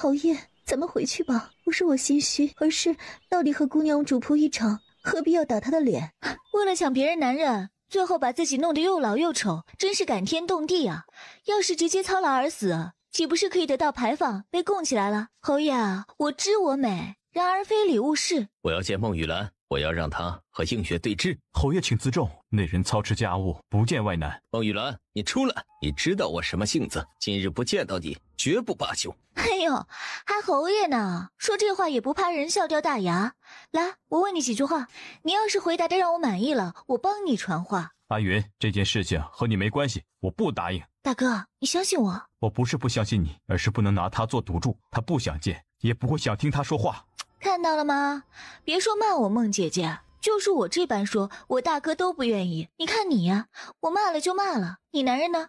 侯爷，咱们回去吧。不是我心虚，而是到底和姑娘主仆一场，何必要打她的脸？为了抢别人男人，最后把自己弄得又老又丑，真是感天动地啊！要是直接操劳而死，岂不是可以得到牌坊，被供起来了？侯爷啊，我知我美，然而非礼勿视。我要见孟雨兰，我要让她和映雪对峙。侯爷请自重，内人操持家务，不见外男。孟雨兰，你出来！你知道我什么性子？今日不见到你，绝不罢休。哎呦，还侯爷呢，说这话也不怕人笑掉大牙。来，我问你几句话，你要是回答的让我满意了，我帮你传话。阿云，这件事情和你没关系，我不答应。大哥，你相信我。我不是不相信你，而是不能拿他做赌注。他不想见，也不会想听他说话。看到了吗？别说骂我孟姐姐，就是我这般说，我大哥都不愿意。你看你呀，我骂了就骂了，你男人呢？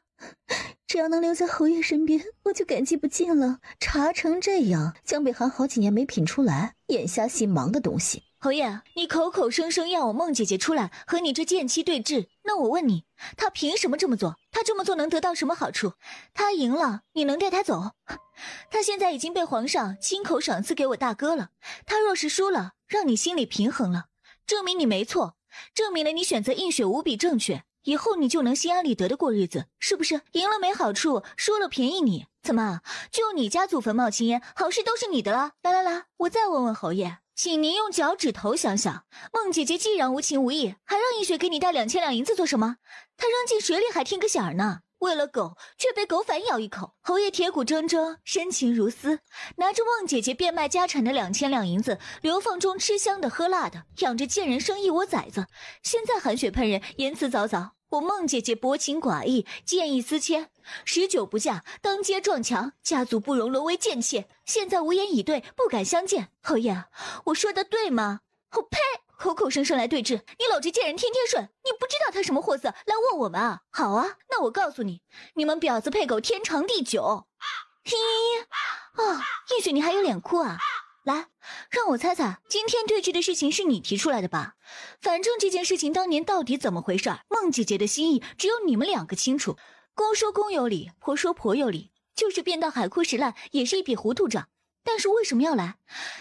只要能留在侯爷身边，我就感激不尽了。查成这样，江北寒好几年没品出来，眼瞎心盲的东西。侯爷，你口口声声要我孟姐姐出来和你这贱妻对峙，那我问你，她凭什么这么做？她这么做能得到什么好处？她赢了，你能带她走？她现在已经被皇上亲口赏赐给我大哥了，她若是输了，让你心里平衡了，证明你没错，证明了你选择映雪无比正确，以后你就能心安理得的过日子，是不是？赢了没好处，输了便宜你，怎么？就你家祖坟冒青烟，好事都是你的了。来，我再问问侯爷，请您用脚趾头想想，孟姐姐既然无情无义，还让映雪给你带2000两银子做什么？她扔进水里还听个响儿呢，为了狗却被狗反咬一口。侯爷铁骨铮铮，深情如丝，拿着孟姐姐变卖家产的2000两银子，流放中吃香的喝辣的，养着贱人生一窝崽子。现在含血喷人，言辞凿凿，我孟姐姐薄情寡义，见异思迁，19不嫁，当街撞墙，家族不容沦为贱妾。现在无言以对，不敢相见。侯爷，我说的对吗？我呸！口口声声来对峙，你搂着贱人天天顺，你不知道他什么货色，来问我们啊？好啊，那我告诉你，你们婊子配狗天长地久。映雪你还有脸哭啊？来，让我猜猜，今天对峙的事情是你提出来的吧？反正这件事情当年到底怎么回事，孟姐姐的心意只有你们两个清楚。公说公有理，婆说婆有理，就是变到海枯石烂也是一笔糊涂账。但是为什么要来？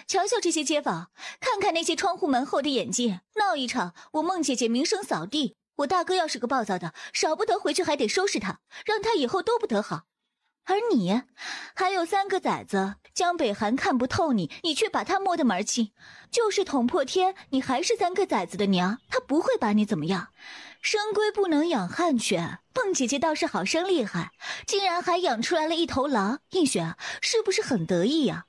瞧瞧这些街坊，看看那些窗户门后的眼睛，闹一场，我孟姐姐名声扫地。我大哥要是个暴躁的，少不得回去还得收拾他，让他以后都不得好。而你还有3个崽子，江北寒看不透你，你却把他摸得门儿清。就是捅破天，你还是3个崽子的娘，他不会把你怎么样。生龟不能养汉犬，孟姐姐倒是好生厉害，竟然还养出来了一头狼。映雪是不是很得意呀？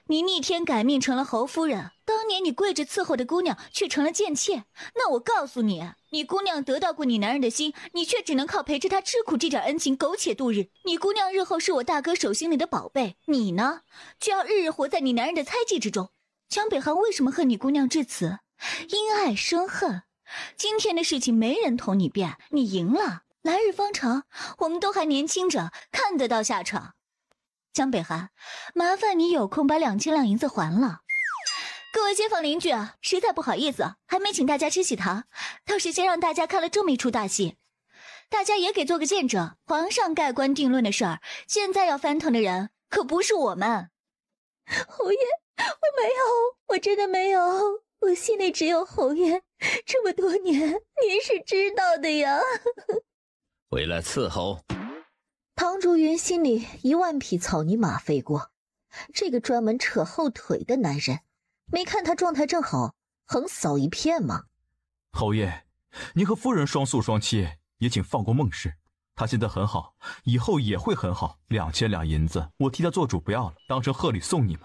你逆天改命成了侯夫人，当年你跪着伺候的姑娘却成了贱妾。那我告诉你，你姑娘得到过你男人的心，你却只能靠陪着他吃苦这点恩情苟且度日。你姑娘日后是我大哥手心里的宝贝，你呢，却要日日活在你男人的猜忌之中。江北寒为什么恨你姑娘至此？因爱生恨。今天的事情没人同你辩，你赢了，来日方长，我们都还年轻着，看得到下场。江北寒，麻烦你有空把2000两银子还了。各位街坊邻居啊，实在不好意思，还没请大家吃喜糖，倒是先让大家看了这么一出大戏。大家也给做个见证，皇上盖棺定论的事儿，现在要翻腾的人可不是我们。侯爷，我没有，我真的没有，我心里只有侯爷，这么多年您是知道的呀。回来伺候。唐竹云心里10000匹草泥马飞过，这个专门扯后腿的男人，没看他状态正好，横扫一片吗？侯爷，您和夫人双宿双栖，也请放过孟氏。她现在很好，以后也会很好。2000两银子，我替她做主不要了，当成贺礼送你们。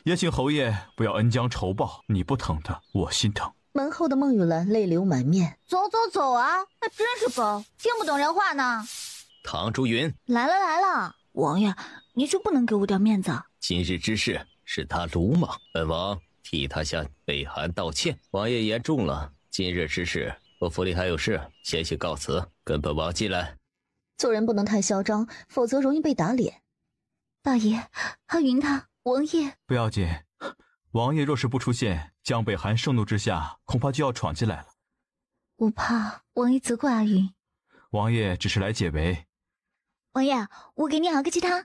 也请侯爷不要恩将仇报，你不疼她，我心疼。门后的孟雨兰泪流满面，走啊，还真是狗，听不懂人话呢。唐竹云，来了，王爷，你就不能给我点面子？今日之事是他鲁莽，本王替他向北寒道歉。王爷言重了，今日之事我府里还有事，先行告辞，跟本王进来。做人不能太嚣张，否则容易被打脸。大爷，阿云他，王爷不要紧，王爷若是不出现，江北寒盛怒之下恐怕就要闯进来了。我怕王爷责怪阿云。王爷只是来解围。王爷，我给你熬个鸡汤。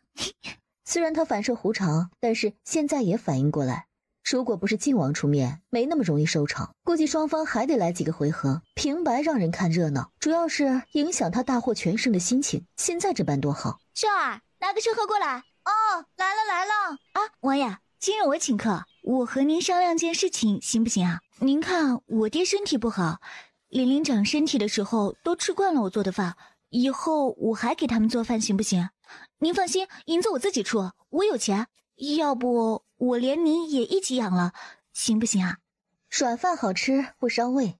虽然他反射弧长，但是现在也反应过来，如果不是靖王出面，没那么容易收场。估计双方还得来几个回合，平白让人看热闹，主要是影响他大获全胜的心情。现在这般多好。秀儿，拿个车喝过来。哦，来了啊！王爷，今日我请客，我和您商量件事情，行不行啊？您看我爹身体不好，玲玲长身体的时候都吃惯了我做的饭，以后我还给他们做饭，行不行？您放心，银子我自己出，我有钱。要不我连您也一起养了，行不行啊？软饭好吃不伤胃。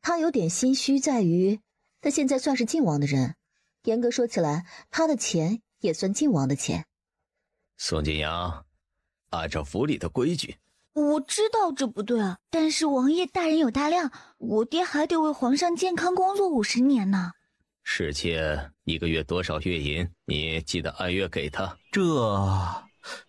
他有点心虚在于，他现在算是靖王的人，严格说起来，他的钱也算靖王的钱。宋景阳，按照府里的规矩，我知道这不对啊，但是王爷大人有大量，我爹还得为皇上健康工作50年呢。侍妾1个月多少月银，你记得按月给他。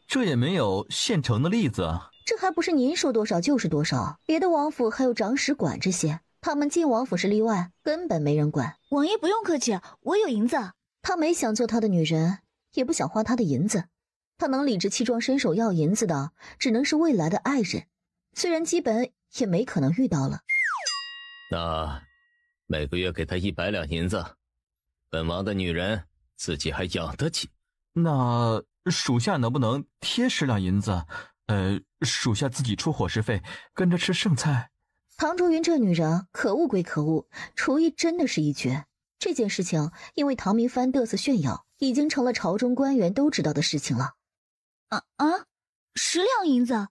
这也没有现成的例子啊。这还不是您说多少就是多少，别的王府还有长史管这些，他们靖王府是例外，根本没人管。王爷不用客气，我有银子。他没想做他的女人，也不想花他的银子。他能理直气壮伸手要银子的，只能是未来的爱人，虽然基本也没可能遇到了。那每个月给他100两银子，本王的女人自己还养得起。那属下能不能贴10两银子？属下自己出伙食费，跟着吃剩菜。唐竹云这女人可恶归可恶，厨艺真的是一绝。这件事情因为唐明帆嘚瑟炫耀，已经成了朝中官员都知道的事情了。10两银子，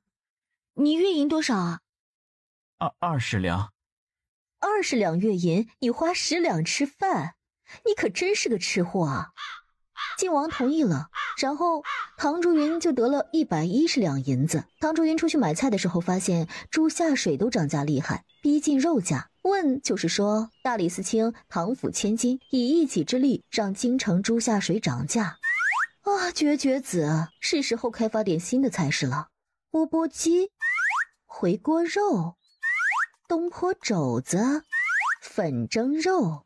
你月银多少啊？20两。20两月银，你花10两吃饭，你可真是个吃货啊！靖王同意了，然后唐竹云就得了110两银子。唐竹云出去买菜的时候，发现猪下水都涨价厉害，逼近肉价。问就是说，大理寺卿唐府千金以一己之力让京城猪下水涨价。绝子，是时候开发点新的菜式了。钵钵鸡、回锅肉、东坡肘子、粉蒸肉、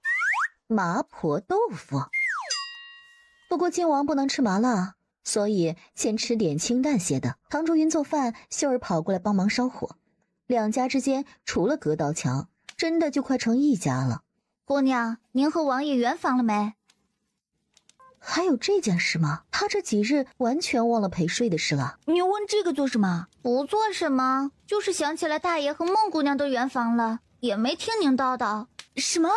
麻婆豆腐。不过靖王不能吃麻辣，所以先吃点清淡些的。唐竹云做饭，秀儿跑过来帮忙烧火。两家之间除了隔道墙，真的就快成一家了。姑娘，您和王爷圆房了没？还有这件事吗？他这几日完全忘了陪睡的事了。你问这个做什么？不做什么，就是想起来大爷和孟姑娘都圆房了，也没听您叨叨。什么？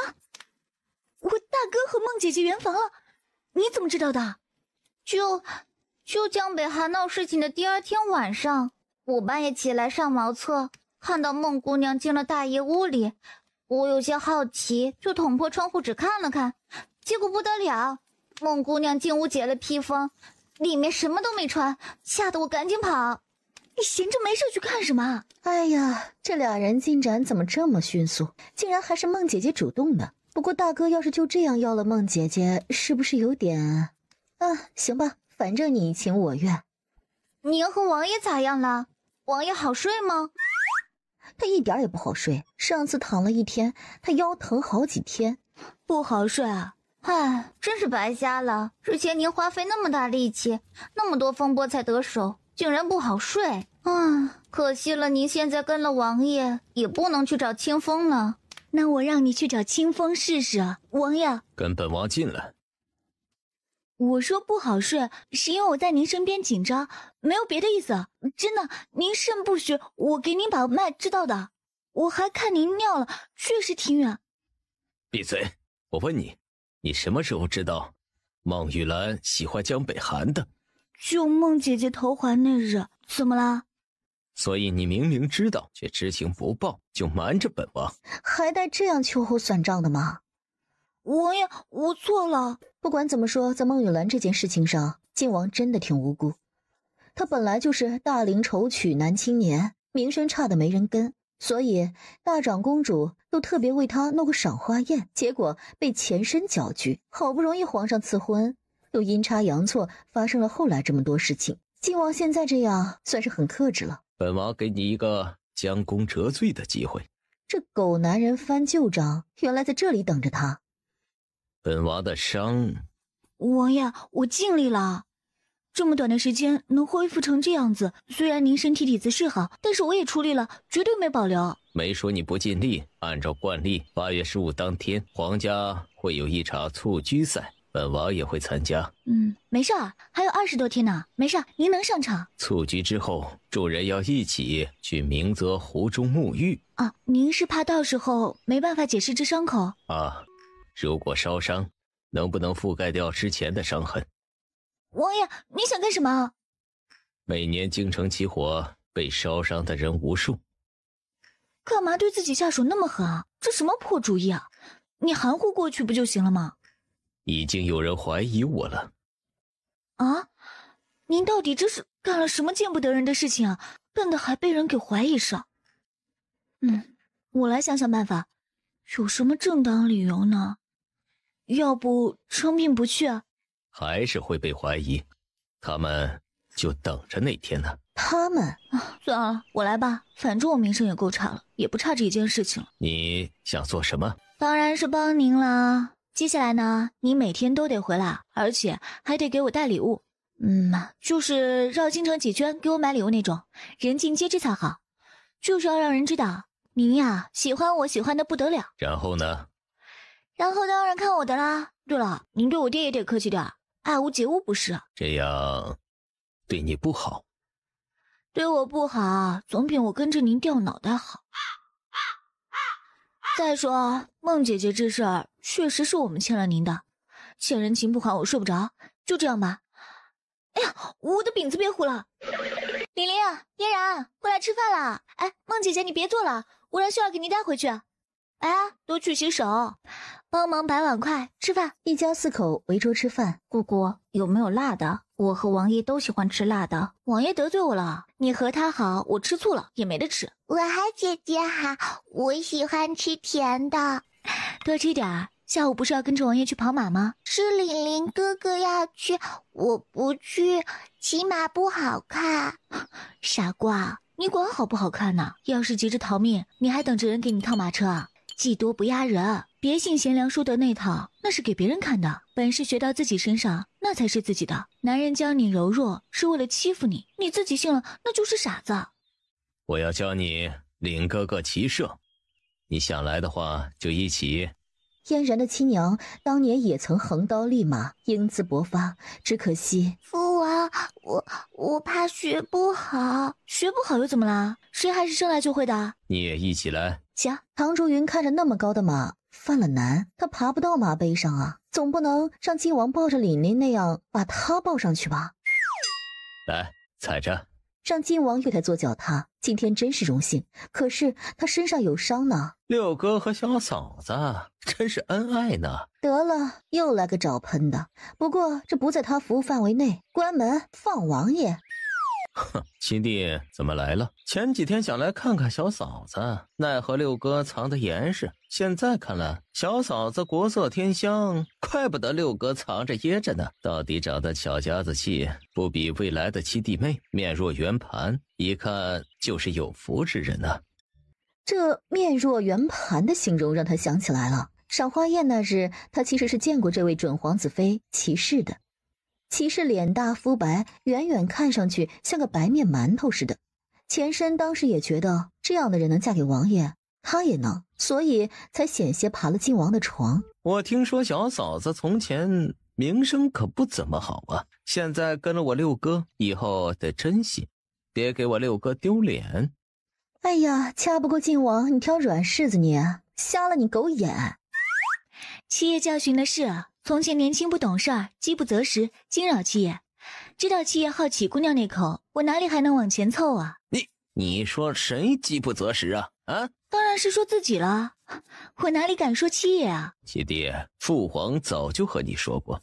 我大哥和孟姐姐圆房了？你怎么知道的？就江北寒闹事情的第2天晚上，我半夜起来上茅厕，看到孟姑娘进了大爷屋里，我有些好奇，就捅破窗户纸看了看，结果不得了，孟姑娘进屋解了披风，里面什么都没穿，吓得我赶紧跑。你闲着没事去看什么？哎呀，这俩人进展怎么这么迅速？竟然还是孟姐姐主动的。不过大哥要是就这样要了孟姐姐，是不是有点……行吧，反正你情我愿。您和王爷咋样了？王爷好睡吗？他一点也不好睡，上次躺了1天，他腰疼好几天。不好睡啊？真是白瞎了！之前您花费那么大力气，那么多风波才得手，竟然不好睡。可惜了，您现在跟了王爷，也不能去找清风了。那我让你去找清风试试。王爷，跟本王进来。我说不好睡，是因为我在您身边紧张，没有别的意思。真的，您肾不虚，我给您把脉知道的。我还看您尿了，确实挺远。闭嘴！我问你，你什么时候知道孟玉兰喜欢江北寒的？就孟姐姐头环那日。怎么啦？所以你明明知道，却知情不报，就瞒着本王，还带这样秋后算账的吗？王爷，我错了。不管怎么说，在孟雨兰这件事情上，靖王真的挺无辜。他本来就是大龄丑娶男青年，名声差的没人跟，所以大长公主都特别为他弄个赏花宴，结果被前身搅局。好不容易皇上赐婚，又阴差阳错发生了后来这么多事情。靖王现在这样算是很克制了。本王给你一个将功折罪的机会。这狗男人翻旧账，原来在这里等着他。本王的伤，王爷，我尽力了。这么短的时间能恢复成这样子，虽然您身体底子是好，但是我也出力了，绝对没保留。没说你不尽力，按照惯例，8月15当天，皇家会有一场蹴鞠赛，本王也会参加。没事儿，还有20多天呢，没事儿，您能上场。蹴鞠之后，众人要一起去明泽湖中沐浴。啊，您是怕到时候没办法解释这伤口？啊，如果烧伤，能不能覆盖掉之前的伤痕？王爷，你想干什么？每年京城起火，被烧伤的人无数。干嘛对自己下手那么狠啊？这什么破主意啊？你含糊过去不就行了吗？已经有人怀疑我了。啊？您到底这是干了什么见不得人的事情啊？笨的还被人给怀疑上。我来想想办法，有什么正当理由呢？要不称病不去啊？还是会被怀疑，他们就等着那天呢。他们算了，我来吧，反正我名声也够差了，也不差这一件事情了。你想做什么？当然是帮您啦。接下来呢，您每天都得回来，而且还得给我带礼物。就是绕京城几圈给我买礼物那种，人尽皆知才好。就是要让人知道您呀喜欢我，喜欢的不得了。然后呢？然后当然看我的啦。对了，您对我爹也得客气点，爱屋及乌不是？这样对你不好。对我不好，总比我跟着您掉脑袋好。再说，孟姐姐这事儿确实是我们欠了您的，欠人情不还我睡不着，就这样吧。哎呀，我的饼子别糊了！玲玲、嫣然，过来吃饭了。哎，孟姐姐你别做了，我让秀儿给您带回去。哎，多去洗手，帮忙摆碗筷，吃饭。一家4口围桌吃饭。姑姑，有没有辣的？我和王爷都喜欢吃辣的。王爷得罪我了，你和他好，我吃醋了也没得吃。我和姐姐好，我喜欢吃甜的。多吃点儿。下午不是要跟着王爷去跑马吗？是玲玲哥哥要去，我不去，骑马不好看。傻瓜，你管好不好看呢？要是急着逃命，你还等着人给你套马车啊？技多不压人，别信贤良淑德那套，那是给别人看的。本事学到自己身上，那才是自己的。男人教你柔弱，是为了欺负你，你自己信了，那就是傻子。我要教你领哥哥骑射，你想来的话就一起。嫣然的亲娘当年也曾横刀立马，英姿勃发，只可惜父王，我怕学不好。学不好又怎么啦？谁还是生来就会的？你也一起来。行。唐竹云看着那么高的马，犯了难，他爬不到马背上啊，总不能让金王抱着琳琳那样把他抱上去吧？来，踩着。让金王为他做脚踏，今天真是荣幸。可是他身上有伤呢。六哥和小嫂子真是恩爱呢。得了，又来个找喷的。不过这不在他服务范围内，关门放王爷。哼，亲弟怎么来了？前几天想来看看小嫂子，奈何六哥藏得严实。现在看来，小嫂子国色天香，怪不得六哥藏着掖着呢。到底长得小家子气，不比未来的七弟妹，面若圆盘，一看就是有福之人啊。这面若圆盘的形容让他想起来了，赏花宴那日，他其实是见过这位准皇子妃齐氏的。齐氏脸大肤白，远远看上去像个白面馒头似的。前身当时也觉得这样的人能嫁给王爷，他也能，所以才险些爬了晋王的床。我听说小嫂子从前名声可不怎么好啊，现在跟了我六哥，以后得珍惜，别给我六哥丢脸。哎呀，掐不过晋王，你挑软柿子你，瞎了你狗眼。七爷教训的是，从前年轻不懂事儿，饥不择食，惊扰七爷。知道七爷好起姑娘那口，我哪里还能往前凑啊？你说谁饥不择食啊？啊？当然是说自己了，我哪里敢说七爷啊？七弟，父皇早就和你说过，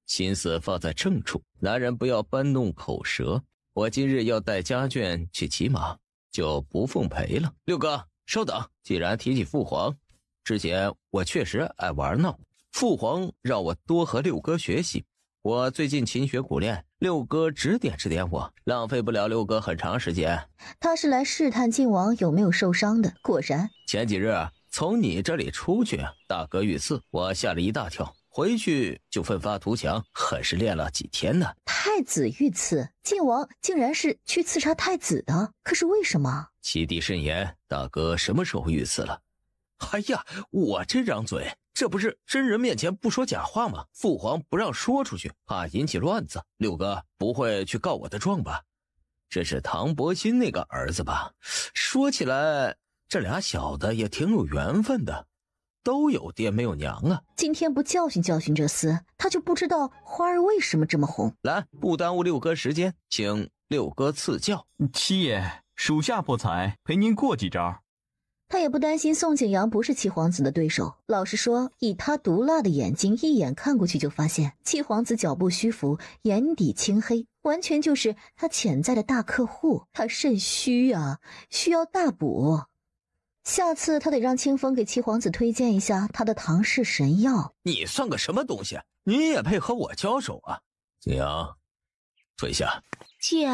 心思放在正处，男人不要搬弄口舌。我今日要带家眷去骑马，就不奉陪了。六哥，稍等，既然提起父皇，之前我确实爱玩闹，父皇让我多和六哥学习。我最近勤学苦练，六哥指点指点我，浪费不了六哥很长时间。他是来试探晋王有没有受伤的，果然前几日从你这里出去，大哥遇刺，我吓了一大跳，回去就奋发图强，很是练了几天呢。太子遇刺，晋王竟然是去刺杀太子的，可是为什么？七弟慎言，大哥什么时候遇刺了？哎呀，我这张嘴，这不是真人面前不说假话吗？父皇不让说出去，怕引起乱子。六哥不会去告我的状吧？这是唐伯欣那个儿子吧？说起来，这俩小的也挺有缘分的，都有爹没有娘啊。今天不教训教训这厮，他就不知道花儿为什么这么红。来，不耽误六哥时间，请六哥赐教。七爷，属下不才，陪您过几招。他也不担心宋景阳不是七皇子的对手。老实说，以他毒辣的眼睛，一眼看过去就发现七皇子脚步虚浮，眼底青黑，完全就是他潜在的大客户。他肾虚啊，需要大补。下次他得让清风给七皇子推荐一下他的唐氏神药。你算个什么东西？你也配和我交手啊？景阳，退下。姐，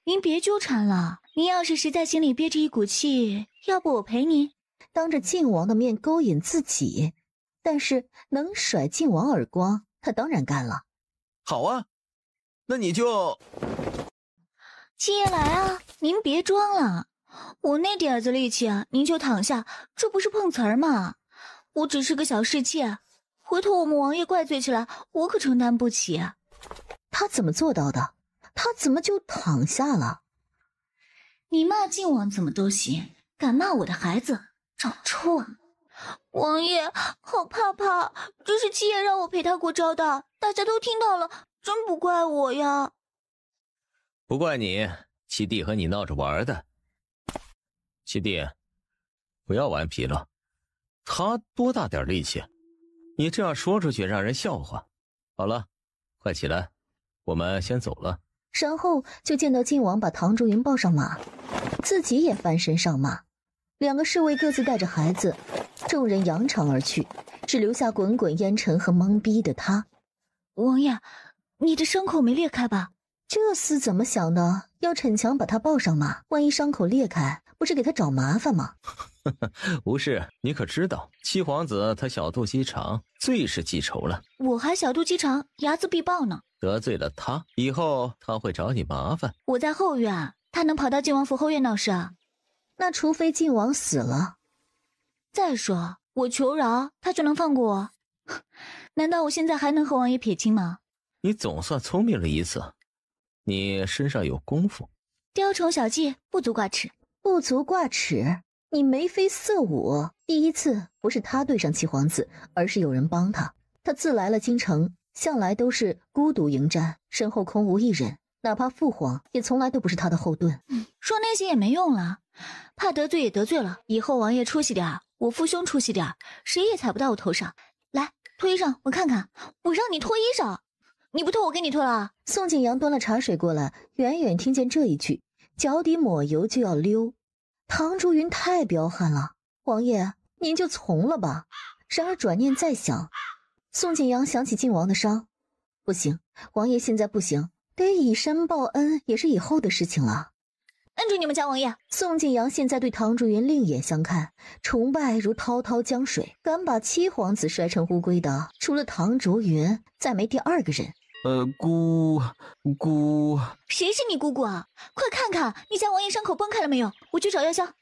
您别纠缠了。您要是实在心里憋着一股气，要不我陪您。当着晋王的面勾引自己，但是能甩晋王耳光，他当然干了。好啊，那你就……七爷来啊，您别装了。我那点子力气啊，您就躺下，这不是碰瓷儿吗？我只是个小侍妾，回头我们王爷怪罪起来，我可承担不起。他怎么做到的？他怎么就躺下了？你骂晋王怎么都行，敢骂我的孩子，找抽啊！王爷，好怕，这是七爷让我陪他过招的，大家都听到了，真不怪我呀。不怪你，七弟和你闹着玩的。七弟，不要顽皮了，他多大点力气，你这样说出去让人笑话。好了，快起来，我们先走了。然后就见到晋王把唐竹云抱上马，自己也翻身上马，两个侍卫各自带着孩子，众人扬长而去，只留下滚滚烟尘和懵逼的他。王爷，你的伤口没裂开吧？这厮怎么想的？要逞强把他抱上马，万一伤口裂开，不是给他找麻烦吗？无事，你可知道七皇子他小肚鸡肠，最是记仇了。我还小肚鸡肠，睚眦必报呢。得罪了他，以后他会找你麻烦。我在后院，他能跑到晋王府后院闹事啊？那除非晋王死了。再说我求饶，他就能放过我？难道我现在还能和王爷撇清吗？你总算聪明了一次，你身上有功夫。雕虫小技，不足挂齿。不足挂齿？你眉飞色舞。第一次不是他对上七皇子，而是有人帮他。他自来了京城，向来都是孤独迎战，身后空无一人，哪怕父皇也从来都不是他的后盾。说那些也没用了，怕得罪也得罪了，以后王爷出息点，我父兄出息点，谁也踩不到我头上。来，脱衣裳，我看看。我让你脱衣裳，你不脱我给你脱了。宋景阳端了茶水过来，远远听见这一句，脚底抹油就要溜。唐竹云太彪悍了，王爷您就从了吧。然而转念再想，宋景阳想起晋王的伤，不行，王爷现在不行，得以身报恩，也是以后的事情了。摁住你们家王爷！宋景阳现在对唐竹云另眼相看，崇拜如滔滔江水，敢把七皇子摔成乌龟的，除了唐竹云，再没第二个人。姑，谁是你姑姑啊？快看看你家王爷伤口崩开了没有？我去找药箱。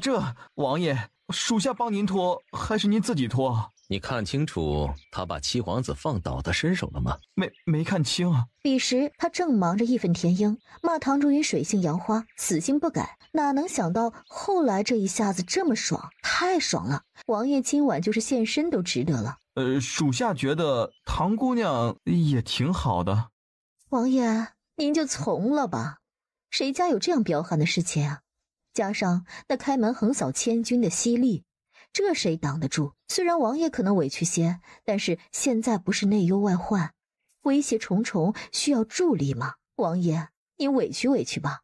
这王爷，属下帮您脱，还是您自己脱？你看清楚他把七皇子放倒的身手了吗？没看清啊。彼时他正忙着义愤填膺，骂唐竹云水性杨花，死性不改，哪能想到后来这一下子这么爽，太爽了！王爷今晚就是现身都值得了。属下觉得唐姑娘也挺好的。王爷，您就从了吧，谁家有这样彪悍的侍妾啊？加上那开门横扫千军的犀利，这谁挡得住？虽然王爷可能委屈些，但是现在不是内忧外患，威胁重重，需要助力吗？王爷，你委屈委屈吧。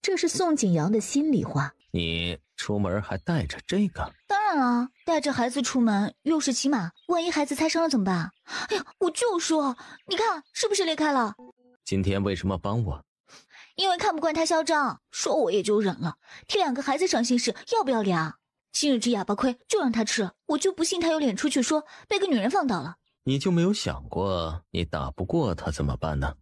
这是宋景阳的心里话。你出门还带着这个？当然了，带着孩子出门又是骑马，万一孩子踩伤了怎么办？哎呀，我就说，你看是不是裂开了？今天为什么帮我？因为看不惯他嚣张，说我也就忍了，替两个孩子伤心事，要不要脸啊？今日之哑巴亏就让他吃了，我就不信他有脸出去说被个女人放倒了。你就没有想过，你打不过他怎么办呢？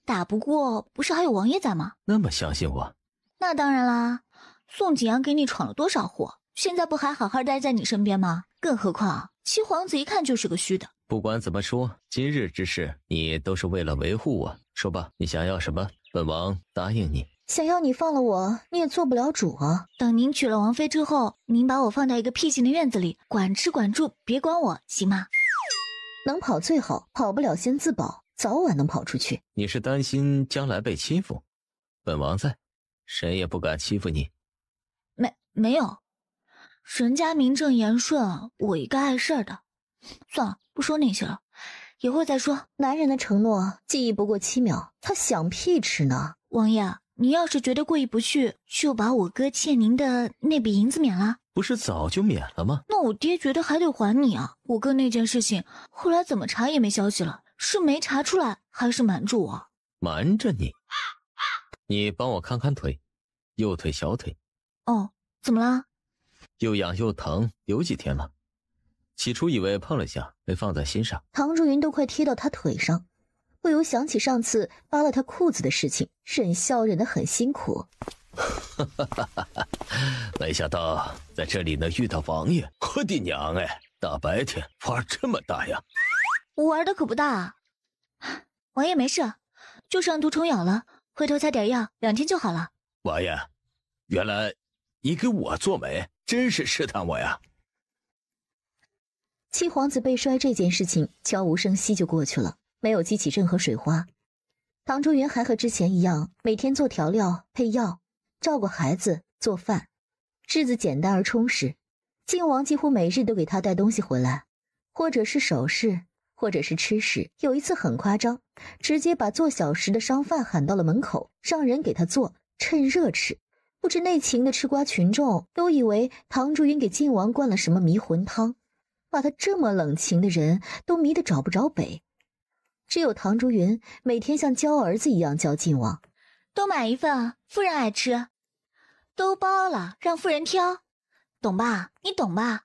打不过，不是还有王爷在吗？那么相信我？那当然啦，宋景阳给你闯了多少祸，现在不还好好待在你身边吗？更何况七皇子一看就是个虚的。不管怎么说，今日之事你都是为了维护我。说吧，你想要什么？本王答应你。想要你放了我，你也做不了主啊。等您娶了王妃之后，您把我放到一个僻静的院子里，管吃管住，别管我，行吗？能跑最好，跑不了先自保，早晚能跑出去。你是担心将来被欺负？本王在，谁也不敢欺负你。没有，人家名正言顺，我一个碍事儿的。算了，不说那些了，一会儿再说。男人的承诺记忆不过7秒，他想屁吃呢。王爷，你要是觉得过意不去，就把我哥欠您的那笔银子免了。不是早就免了吗？那我爹觉得还得还你啊。我哥那件事情后来怎么查也没消息了，是没查出来还是瞒住我？瞒着你。你帮我看看腿，右腿小腿。哦，怎么了？又痒又疼，有几天了。起初以为碰了下，没放在心上。唐竹云都快贴到他腿上，不由想起上次扒了他裤子的事情，忍笑忍得很辛苦。没想到在这里能遇到王爷，我的娘哎！大白天玩这么大呀？我玩的可不大啊。王爷没事，就上毒虫咬了，回头擦点药，2天就好了。王爷，原来你给我做媒，真是试探我呀！七皇子被摔这件事情悄无声息就过去了，没有激起任何水花。唐竹云还和之前一样，每天做调料、配药，照顾孩子、做饭，日子简单而充实。靖王几乎每日都给他带东西回来，或者是首饰，或者是吃食。有一次很夸张，直接把做小食的商贩喊到了门口，让人给他做，趁热吃。不知内情的吃瓜群众都以为唐竹云给靖王灌了什么迷魂汤，把他这么冷情的人都迷得找不着北。只有唐竹云每天像教儿子一样教靖王，都买一份，夫人爱吃，都包了，让夫人挑，懂吧？你懂吧？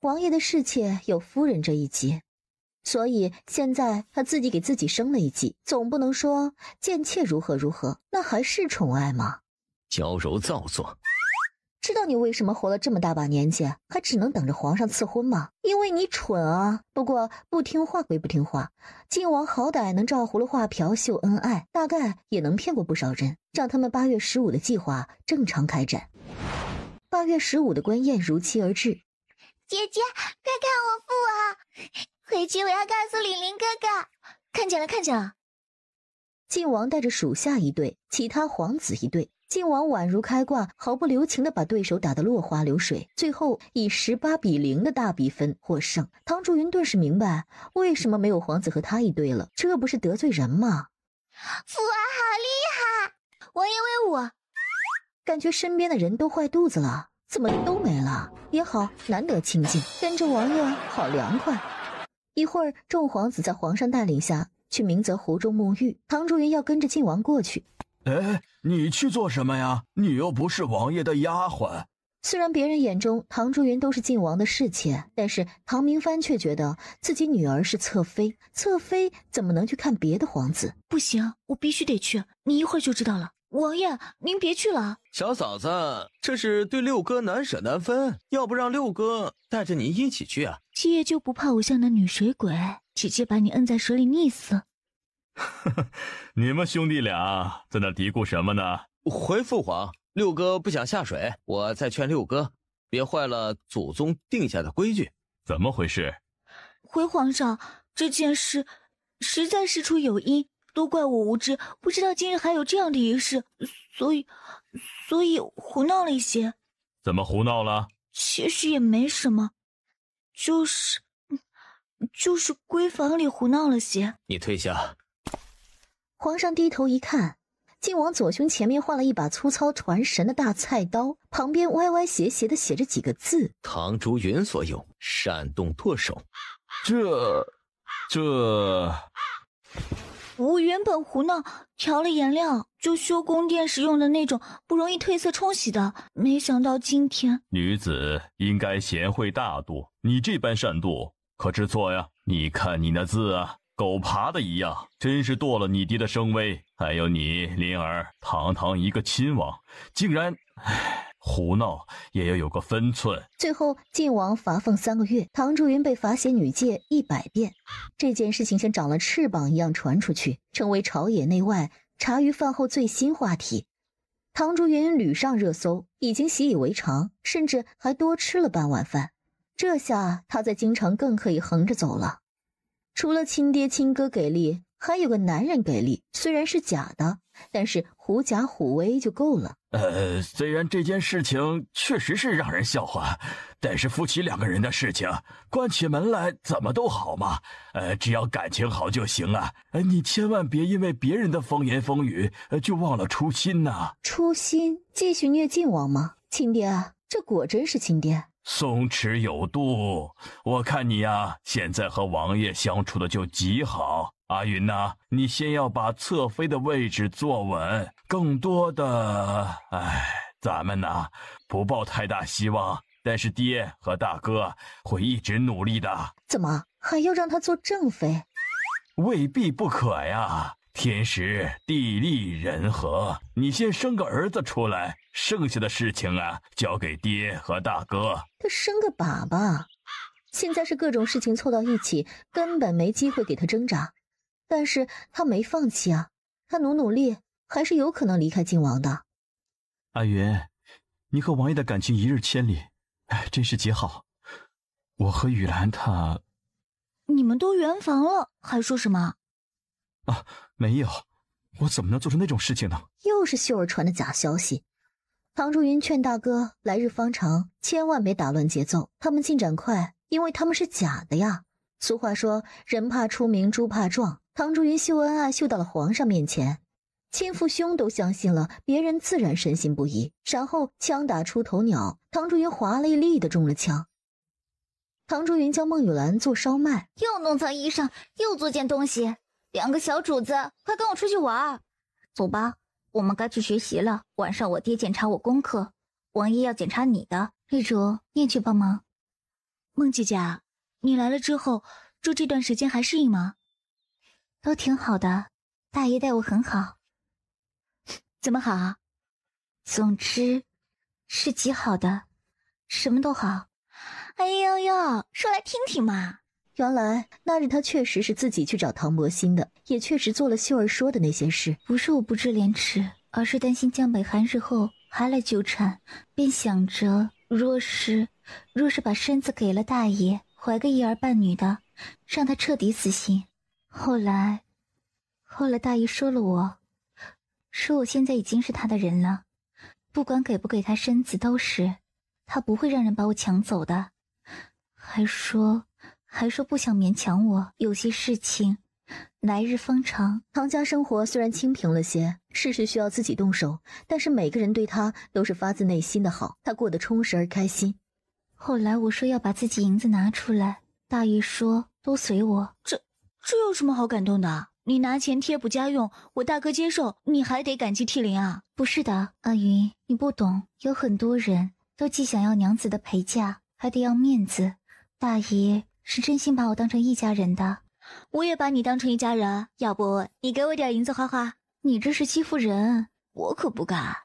王爷的侍妾有夫人这一级，所以现在他自己给自己升了一级，总不能说贱妾如何如何，那还是宠爱吗？娇柔造作。知道你为什么活了这么大把年纪，还只能等着皇上赐婚吗？因为你蠢啊！不过不听话归不听话，靖王好歹能照葫芦画瓢秀恩爱，大概也能骗过不少人，让他们8月15的计划正常开展。8月15的官宴如期而至。姐姐，快看我父王！回去我要告诉李林哥哥。看见了，看见了。靖王带着属下一队，其他皇子一队。靖王宛如开挂，毫不留情地把对手打得落花流水，最后以18-0的大比分获胜。唐竹云顿时明白为什么没有皇子和他一队了，这不是得罪人吗？父王好厉害！王爷威武！感觉身边的人都坏肚子了，怎么都没了？也好，难得清静，跟着王爷好凉快。一会儿，众皇子在皇上带领下去明泽湖中沐浴，唐竹云要跟着靖王过去。哎，你去做什么呀？你又不是王爷的丫鬟。虽然别人眼中唐竹云都是靖王的侍妾，但是唐明帆却觉得自己女儿是侧妃，侧妃怎么能去看别的皇子？不行，我必须得去，你一会儿就知道了。王爷，您别去了。小嫂子，这是对六哥难舍难分，要不让六哥带着你一起去啊？七爷就不怕我像那女水鬼，直接把你摁在水里溺死？你们兄弟俩在那嘀咕什么呢？回父皇，六哥不想下水，我再劝六哥，别坏了祖宗定下的规矩。怎么回事？回皇上，这件事实在事出有因，都怪我无知，不知道今日还有这样的仪式，所以胡闹了一些。怎么胡闹了？其实也没什么，就是闺房里胡闹了些。你退下。皇上低头一看，靖王左胸前面换了一把粗糙传神的大菜刀，旁边歪歪斜斜的写着几个字：唐竹云所有，闪动剁手。这……我原本胡闹，调了颜料，就修宫殿时用的那种不容易褪色冲洗的，没想到今天……女子应该贤惠大度，你这般善妒，可知错呀？你看你那字啊，狗爬的一样，真是堕了你爹的声威。还有你灵儿，堂堂一个亲王，竟然……胡闹也要有个分寸。最后晋王罚俸3个月，唐竹云被罚写女诫100遍。这件事情像长了翅膀一样传出去，成为朝野内外茶余饭后最新话题。唐竹云屡上热搜，已经习以为常，甚至还多吃了半碗饭。这下他在京城更可以横着走了。除了亲爹亲哥给力，还有个男人给力，虽然是假的，但是狐假虎威就够了。虽然这件事情确实是让人笑话，但是夫妻2个人的事情，关起门来怎么都好嘛。只要感情好就行啊。你千万别因为别人的风言风语，就忘了初心呐。初心？继续虐晋王吗？亲爹，这果真是亲爹。松弛有度，我看你呀，现在和王爷相处的就极好。阿云呐，你先要把侧妃的位置坐稳，更多的，咱们呐，不抱太大希望，但是爹和大哥会一直努力的。怎么还要让他做正妃？未必不可呀。天时地利人和，你先生个儿子出来，剩下的事情啊，交给爹和大哥。他生个粑粑，现在是各种事情凑到一起，根本没机会给他挣扎。但是他没放弃啊，他努力，还是有可能离开晋王的。阿云，你和王爷的感情一日千里，真是极好。我和雨兰她……你们都圆房了，还说什么？啊，没有，我怎么能做出那种事情呢？又是秀儿传的假消息。唐竹云劝大哥来日方长，千万别打乱节奏，他们进展快，因为他们是假的呀。俗话说人怕出名猪怕壮，唐竹云秀恩爱秀到了皇上面前，亲父兄都相信了，别人自然深信不疑。然后枪打出头鸟，唐竹云华丽丽的中了枪。唐竹云教孟雨兰做烧麦，又弄脏衣裳，又做件东西，2个小主子，快跟我出去玩。走吧，我们该去学习了。晚上我爹检查我功课，王爷要检查你的。丽竹，你也去帮忙。孟姐姐，你来了之后，住这段时间还适应吗？都挺好的，大爷待我很好。怎么好啊？总之是极好的，什么都好。哎呦呦，说来听听嘛。原来那日他确实是自己去找唐伯欣的，也确实做了秀儿说的那些事。不是我不知廉耻，而是担心江北寒日后还来纠缠，便想着若是把身子给了大爷，怀个1儿半女的，让他彻底死心。后来大爷说了我，说我现在已经是他的人了，不管给不给他身子都是，他不会让人把我抢走的。还说不想勉强我，有些事情来日方长。唐家生活虽然清贫了些，事事需要自己动手，但是每个人对他都是发自内心的好，他过得充实而开心。后来我说要把自己银子拿出来，大爷说都随我。这有什么好感动的？你拿钱贴补家用，我大哥接受，你还得感激涕零啊。不是的，阿云，你不懂，有很多人都既想要娘子的陪嫁，还得要面子。大爷是真心把我当成一家人的。我也把你当成一家人，要不你给我点银子花花？你这是欺负人，我可不敢。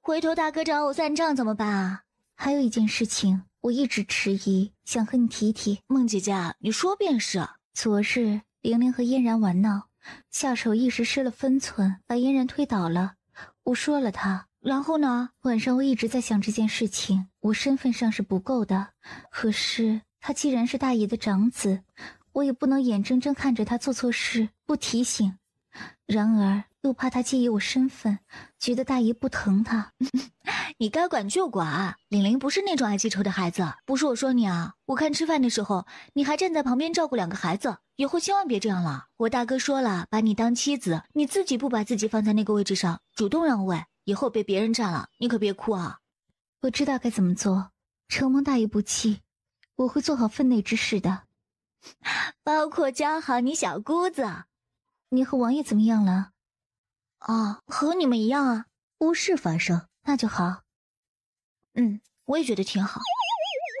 回头大哥找我算账怎么办啊？还有一件事情我一直迟疑，想和你提提。孟姐姐，你说便是。昨日玲玲和嫣然玩闹，下手一时失了分寸，把嫣然推倒了。我说了她，然后呢？晚上我一直在想这件事情，我身份上是不够的，可是他既然是大爷的长子，我也不能眼睁睁看着他做错事不提醒，然而又怕他介意我身份，觉得大爷不疼他。你该管就管，玲玲不是那种爱记仇的孩子。不是我说你啊，我看吃饭的时候你还站在旁边照顾2个孩子，以后千万别这样了。我大哥说了，把你当妻子，你自己不把自己放在那个位置上，主动让位，以后被别人占了，你可别哭啊。我知道该怎么做，承蒙大爷不弃，我会做好分内之事的，包括教好你小姑子。你和王爷怎么样了？啊，和你们一样啊，无事发生，那就好。我也觉得挺好。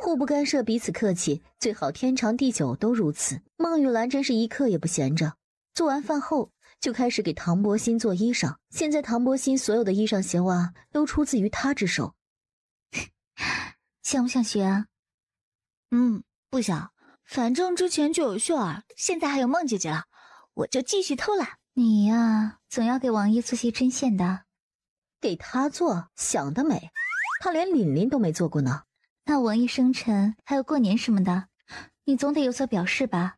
互不干涉，彼此客气，最好天长地久都如此。孟玉兰真是一刻也不闲着，做完饭后就开始给唐伯欣做衣裳。现在唐伯欣所有的衣裳鞋袜都出自于他之手。想不想学啊？不想，反正之前就有秀儿，现在还有孟姐姐了，我就继续偷懒。你呀，总要给王爷做些针线的。给他做，想得美，他连琳琳都没做过呢。那王爷生辰还有过年什么的，你总得有所表示吧？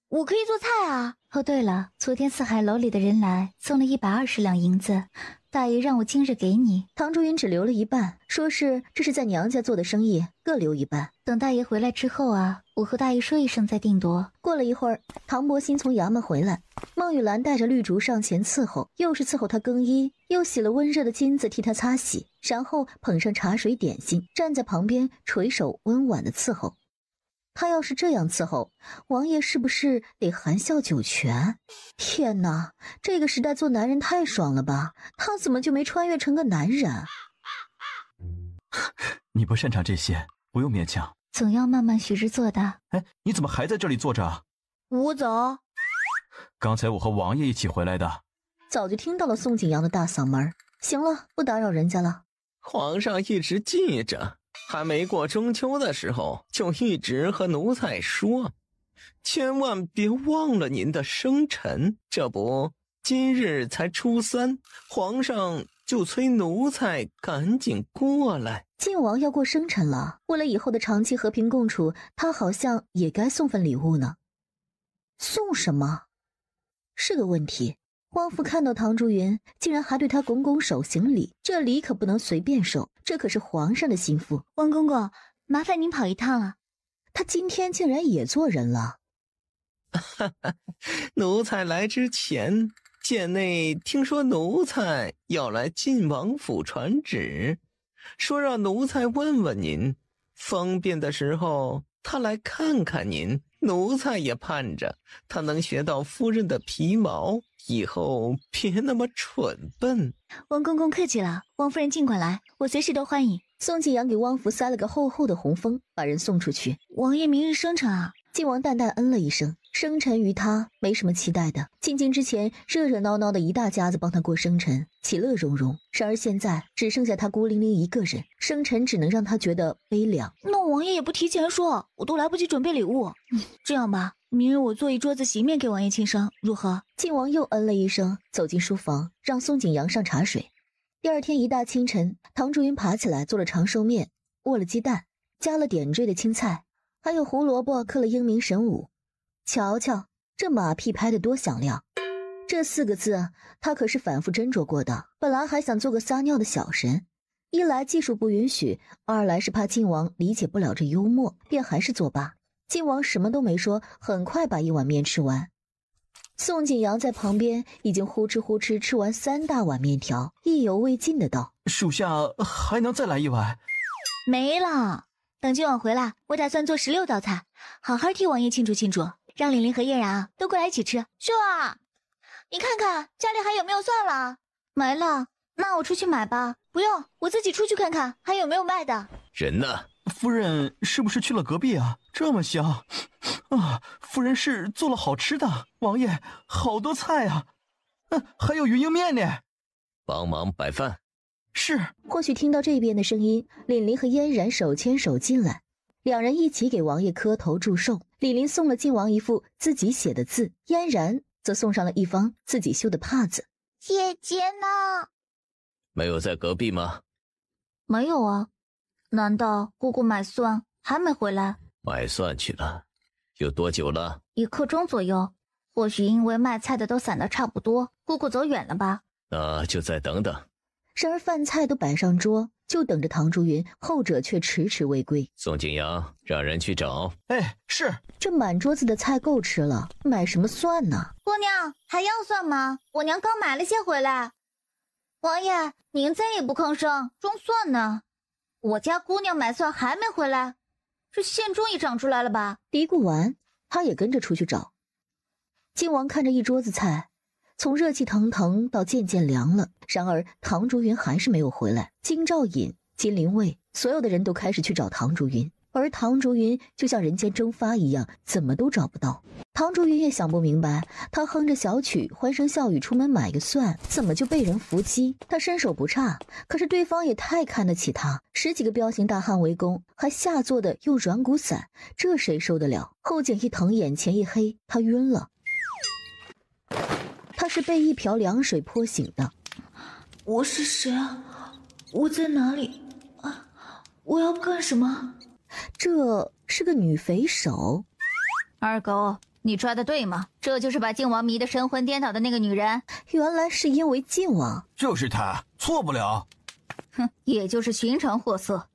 我可以做菜啊。哦，对了，昨天四海楼里的人来送了120两银子，大爷让我今日给你。唐竹云只留了一半，说是这是在娘家做的生意，各留一半。等大爷回来之后啊，我和大爷说一声再定夺。过了一会儿，唐伯欣从衙门回来，孟玉兰带着绿竹上前伺候，又是伺候他更衣，又洗了温热的金子替他擦洗，然后捧上茶水点心，站在旁边垂手温婉的伺候。他要是这样伺候，王爷是不是得含笑九泉？天哪，这个时代做男人太爽了吧，他怎么就没穿越成个男人？你不擅长这些，不用勉强，总要慢慢学着做的。哎，你怎么还在这里坐着啊？我走。刚才我和王爷一起回来的。早就听到了宋景阳的大嗓门。行了，不打扰人家了。皇上一直记着，还没过中秋的时候，就一直和奴才说，千万别忘了您的生辰。这不，今日才初3，皇上就催奴才赶紧过来。晋王要过生辰了，为了以后的长期和平共处，他好像也该送份礼物呢。送什么？是个问题。汪父看到唐竹云，竟然还对他拱拱手行礼，这礼可不能随便收，这可是皇上的心腹。汪公公，麻烦您跑一趟了。他今天竟然也做人了。奴才来之前，贱内听说奴才要来晋王府传旨，说让奴才问问您，方便的时候他来看看您。奴才也盼着他能学到夫人的皮毛，以后别那么蠢笨。汪公公客气了，汪夫人尽管来，我随时都欢迎。宋景阳给汪福塞了个厚厚的红封，把人送出去。王爷明日生辰啊！晋王淡淡嗯了一声，生辰于他没什么期待的。进京之前，热热闹闹的一大家子帮他过生辰，其乐融融。然而现在只剩下他孤零零一个人，生辰只能让他觉得悲凉。那王爷也不提前说，我都来不及准备礼物。这样吧，明日我做一桌子席面给王爷庆生，如何？晋王又嗯了一声，走进书房，让宋景阳上茶水。第二天一大清晨，唐竹云爬起来做了长寿面，握了鸡蛋，加了点缀的青菜，还有胡萝卜刻了英明神武。瞧瞧这马屁拍得多响亮，这4个字他可是反复斟酌过的。本来还想做个撒尿的小神，一来技术不允许，二来是怕晋王理解不了这幽默，便还是作罢。晋王什么都没说，很快把一碗面吃完。宋景阳在旁边已经呼哧呼哧吃完3大碗面条，意犹未尽的道：属下还能再来一碗？没了，等今晚回来，我打算做16道菜，好好替王爷庆祝庆祝，让玲玲和嫣然啊都过来一起吃。秀儿，你看看家里还有没有蒜了？没了，那我出去买吧。不用，我自己出去看看还有没有卖的。人呢？夫人是不是去了隔壁啊？这么香啊！夫人是做了好吃的，王爷好多菜啊，还有云莺面呢。帮忙摆饭。是。或许听到这边的声音，凛凛和嫣然手牵手进来，两人一起给王爷磕头祝寿。李林送了晋王一副自己写的字，嫣然则送上了一方自己绣的帕子。姐姐呢？没有在隔壁吗？没有啊。难道姑姑买蒜还没回来？买蒜去了。有多久了？1刻钟左右。或许因为卖菜的都散得差不多，姑姑走远了吧。那就再等等。然而饭菜都摆上桌，就等着唐竹云，后者却迟迟未归。宋景阳，让人去找。哎，是。这满桌子的菜够吃了，买什么蒜呢？姑娘还要蒜吗？我娘刚买了些回来。王爷，您再也不吭声，装蒜呢？我家姑娘买蒜还没回来，这线终于长出来了吧？嘀咕完，他也跟着出去找。晋王看着一桌子菜，从热气腾腾到渐渐凉了。然而唐竹云还是没有回来。金兆尹、金灵卫所有的人都开始去找唐竹云，而唐竹云就像人间蒸发一样，怎么都找不到。唐竹云也想不明白，他哼着小曲，欢声笑语出门买个蒜，怎么就被人伏击？他身手不差，可是对方也太看得起他，10几个彪形大汉围攻，还下作的用软骨散，这谁受得了？后颈一疼，眼前一黑，他晕了。他是被一瓢凉水泼醒的。我是谁啊？我在哪里？啊！我要干什么？这是个女匪首。二狗，你抓的对吗？这就是把靖王迷得神魂颠倒的那个女人。原来是因为靖王。就是她，错不了。哼，也就是寻常货色。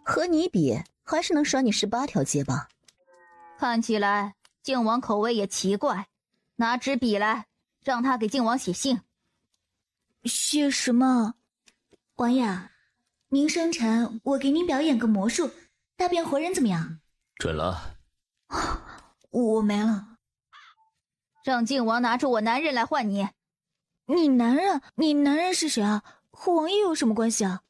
和你比，还是能甩你18条街吧。看起来靖王口味也奇怪，拿支笔来，让他给靖王写信。写什么？王爷，您生辰，我给您表演个魔术，大变活人怎么样？准了。我没了。让靖王拿出我男人来换你。你男人？你男人是谁啊？和王爷有什么关系啊？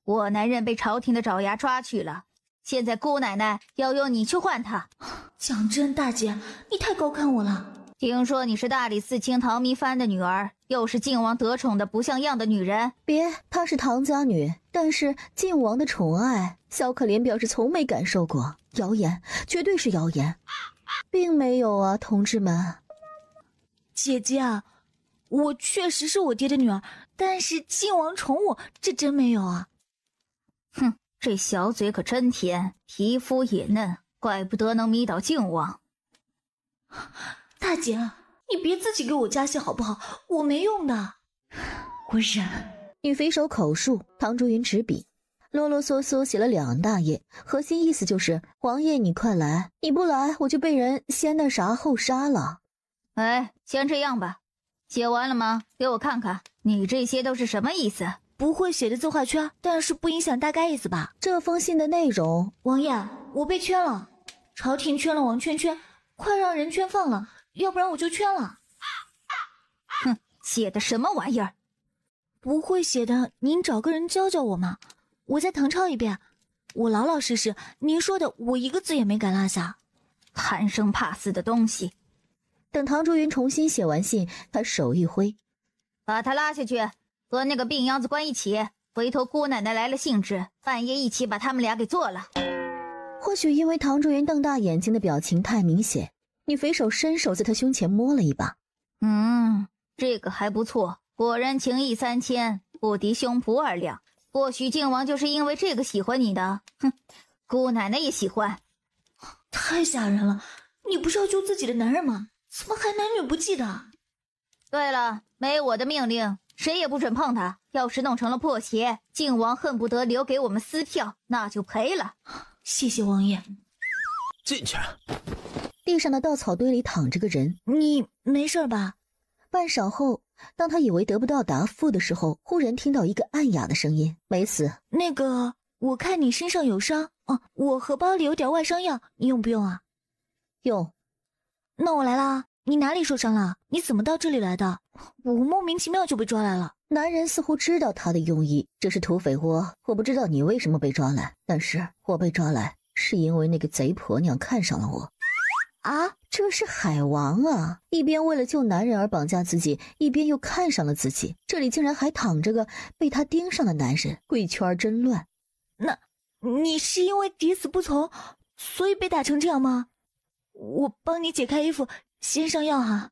我男人被朝廷的爪牙抓去了，现在姑奶奶要用你去换他。讲真，大姐，你太高看我了。听说你是大理寺卿唐弥帆的女儿，又是靖王得宠的不像样的女人。别，她是唐家女，但是靖王的宠爱，小可怜表示从没感受过。谣言，绝对是谣言，并没有啊，同志们。姐姐啊，我确实是我爹的女儿，但是靖王宠我，这真没有啊。哼，这小嘴可真甜，皮肤也嫩，怪不得能迷倒靖王。大姐，你别自己给我加戏好不好？我没用的。我忍。女匪首口述，唐竹云执笔，啰啰嗦嗦写了2大页，核心意思就是王爷你快来，你不来我就被人先那啥后杀了。哎，先这样吧。写完了吗？给我看看，你这些都是什么意思？不会写的字画圈，但是不影响大概意思吧？这封信的内容，王爷，我被圈了，朝廷圈了王圈圈，快让人圈放了，要不然我就圈了。哼，写的什么玩意儿？不会写的，您找个人教教我嘛。我再誊抄一遍，我老老实实，您说的我一个字也没敢落下。贪生怕死的东西。等唐竹云重新写完信，他手一挥，把他拉下去，和那个病秧子关一起，回头姑奶奶来了兴致，半夜一起把他们俩给做了。或许因为唐竹云瞪大眼睛的表情太明显，女匪首伸手在他胸前摸了一把。这个还不错，果然情义3000，不敌胸脯2两。或许靖王就是因为这个喜欢你的。哼，姑奶奶也喜欢。太吓人了，你不是要救自己的男人吗？怎么还男女不忌的？对了，没我的命令，谁也不准碰他。要是弄成了破鞋，靖王恨不得留给我们撕票，那就赔了。谢谢王爷。进去。地上的稻草堆里躺着个人，你没事吧？半晌后，当他以为得不到答复的时候，忽然听到一个暗哑的声音：“没死。”那个，我看你身上有伤哦，我荷包里有点外伤药，你用不用啊？用。那我来啦。你哪里受伤了？你怎么到这里来的？我莫名其妙就被抓来了。男人似乎知道他的用意，这是土匪窝，我不知道你为什么被抓来，但是我被抓来是因为那个贼婆娘看上了我。啊，这是海王啊！一边为了救男人而绑架自己，一边又看上了自己。这里竟然还躺着个被他盯上的男人，贵圈真乱。那，你是因为抵死不从，所以被打成这样吗？我帮你解开衣服，先上药哈。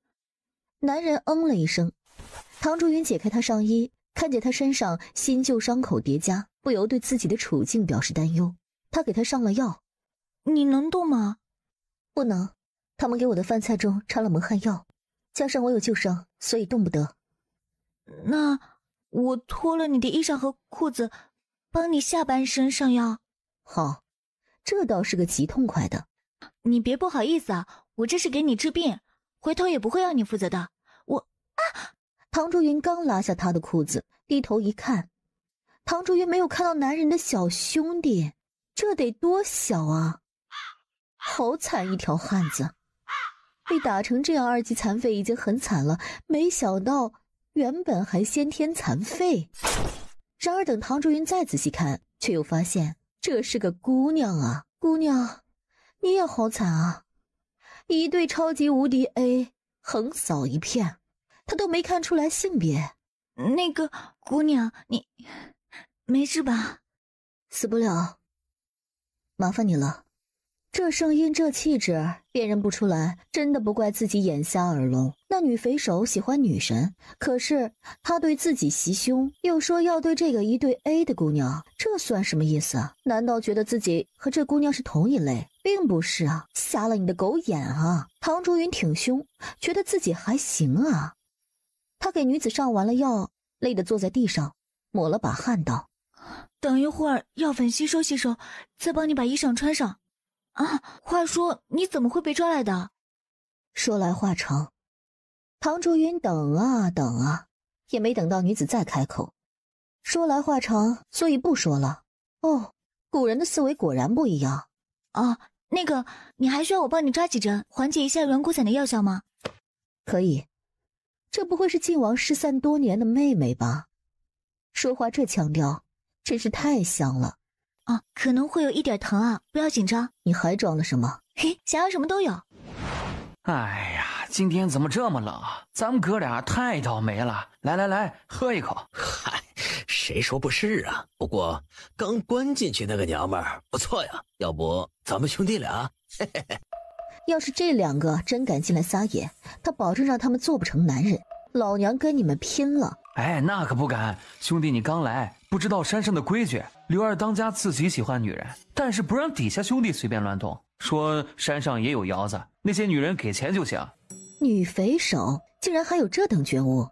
男人嗯了一声。唐竹云解开他上衣，看见他身上新旧伤口叠加，不由对自己的处境表示担忧。他给他上了药。你能动吗？不能，他们给我的饭菜中掺了蒙汗药，加上我有旧伤，所以动不得。那我脱了你的衣裳和裤子，帮你下半身上药。好，这倒是个极痛快的。你别不好意思啊，我这是给你治病，回头也不会让你负责的。唐竹云刚拉下他的裤子，低头一看，唐竹云没有看到男人的小兄弟，这得多小啊！好惨一条汉子。被打成这样2级残废已经很惨了，没想到原本还先天残废。然而等唐竹云再仔细看，却又发现这是个姑娘啊！姑娘，你也好惨啊！一对超级无敌 A 横扫一片，他都没看出来性别。那个姑娘，你没事吧？死不了，麻烦你了。这声音这气质辨认不出来，真的不怪自己眼瞎耳聋。那女匪首喜欢女神，可是她对自己袭胸，又说要对这个一对 A 的姑娘，这算什么意思啊？难道觉得自己和这姑娘是同一类？并不是啊，瞎了你的狗眼啊！唐竹云挺胸，觉得自己还行啊。他给女子上完了药，累得坐在地上，抹了把汗道：等一会儿药粉吸收吸收，再帮你把衣裳穿上。啊，话说你怎么会被抓来的？说来话长，唐竹云等啊等啊，也没等到女子再开口。说来话长，所以不说了。哦，古人的思维果然不一样。啊，那个，你还需要我帮你抓几针，缓解一下软骨散的药效吗？可以。这不会是晋王失散多年的妹妹吧？说话这腔调，真是太像了。啊，可能会有一点疼啊，不要紧张。你还装了什么？嘿，想要什么都有。哎呀，今天怎么这么冷啊？咱们哥俩太倒霉了。来来来，喝一口。嗨，谁说不是啊？不过刚关进去那个娘们儿不错呀，要不咱们兄弟俩？嘿嘿嘿。要是这2个真敢进来撒野，他保证让他们做不成男人。老娘跟你们拼了！哎，那可不敢，兄弟你刚来，不知道山上的规矩。刘二当家自己喜欢女人，但是不让底下兄弟随便乱动，说山上也有窑子，那些女人给钱就行。女匪首竟然还有这等觉悟！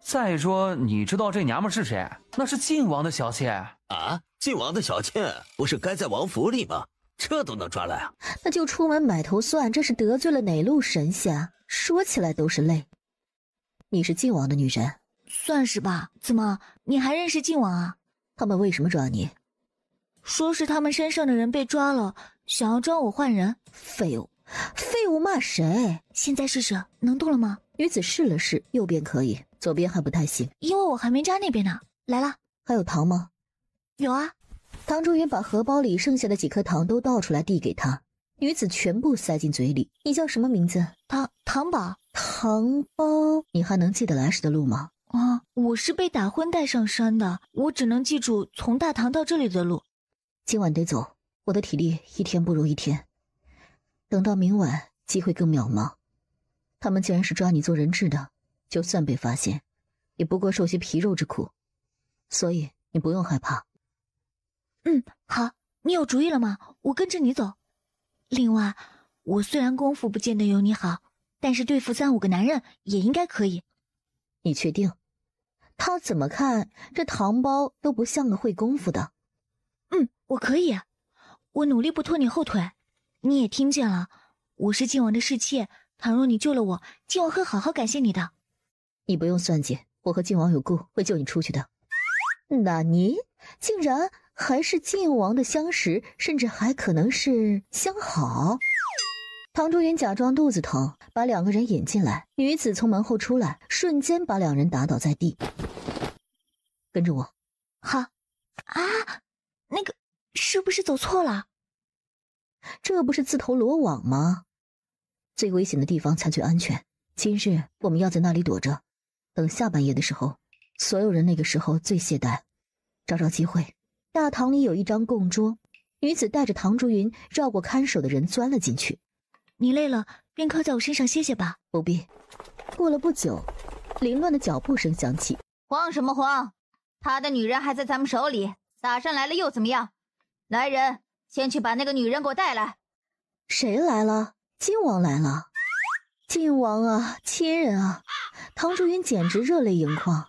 再说，你知道这娘们是谁？那是晋王的小妾啊！晋王的小妾不是该在王府里吗？这都能抓来啊？那就出门买头蒜，这是得罪了哪路神仙？说起来都是泪。你是晋王的女人？算是吧。怎么，你还认识晋王啊？他们为什么抓你？说是他们身上的人被抓了，想要抓我换人。废物！废物骂谁？现在试试，能动了吗？女子试了试，右边可以，左边还不太行。因为我还没扎那边呢。来了。还有糖吗？有啊。唐竹云把荷包里剩下的几颗糖都倒出来递给他，女子全部塞进嘴里。你叫什么名字？糖宝。糖包，你还能记得来时的路吗？啊，我是被打昏带上山的，我只能记住从大唐到这里的路。今晚得走，我的体力一天不如一天，等到明晚机会更渺茫。他们既然是抓你做人质的，就算被发现，也不过受些皮肉之苦，所以你不用害怕。好，你有主意了吗？我跟着你走。另外，我虽然功夫不见得有你好，但是对付3-5个男人也应该可以。你确定？他怎么看这糖包都不像个会功夫的。我可以，我努力不拖你后腿。你也听见了，我是晋王的侍妾，倘若你救了我，晋王会好好感谢你的。你不用算计，我和晋王有故，会救你出去的。那你竟然还是晋王的相识，甚至还可能是相好。唐竹云假装肚子疼，把2个人引进来，女子从门后出来，瞬间把2人打倒在地。跟着我。好。啊，那个是不是走错了？这不是自投罗网吗？最危险的地方才最安全，今日我们要在那里躲着，等下半夜的时候，所有人那个时候最懈怠，找找机会。大堂里有一张供桌，女子带着唐竹云绕过看守的人钻了进去。你累了，便靠在我身上歇歇吧。不必。过了不久，凌乱的脚步声响起。慌什么慌？他的女人还在咱们手里，打上来了又怎么样？来人，先去把那个女人给我带来。谁来了？晋王来了。晋王啊，亲人啊！唐竹云简直热泪盈眶。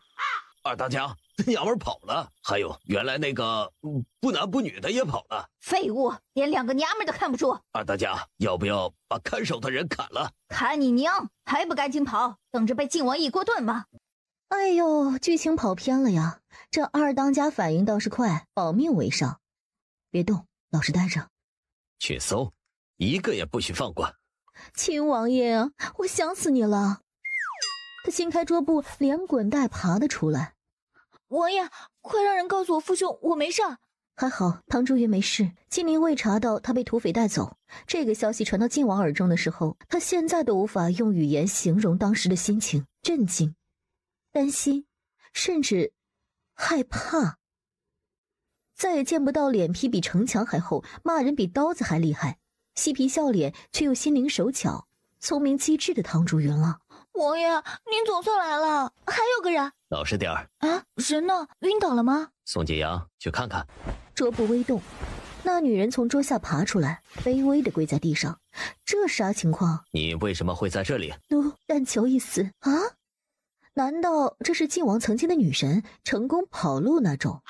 二当家，娘们跑了，还有原来那个不男不女的也跑了。废物，连2个娘们都看不住。二当家，要不要把看守的人砍了？砍你娘，还不赶紧跑，等着被晋王一锅炖吗？哎呦，剧情跑偏了呀！这二当家反应倒是快，保命为上。别动，老实待着。去搜，一个也不许放过。亲王爷啊，我想死你了。他掀开桌布，连滚带爬的出来。王爷，快让人告诉我父兄，我没事。还好唐竹云没事，金陵未查到他被土匪带走。这个消息传到晋王耳中的时候，他现在都无法用语言形容当时的心情：震惊、担心，甚至害怕。再也见不到脸皮比城墙还厚，骂人比刀子还厉害，嬉皮笑脸却又心灵手巧、聪明机智的唐竹云了。王爷，您总算来了，还有个人。老实点儿啊！人呢？晕倒了吗？宋景阳，去看看。桌布微动，那女人从桌下爬出来，卑微的跪在地上。这啥情况？你为什么会在这里？但求一死啊！难道这是晋王曾经的女神成功跑路那种？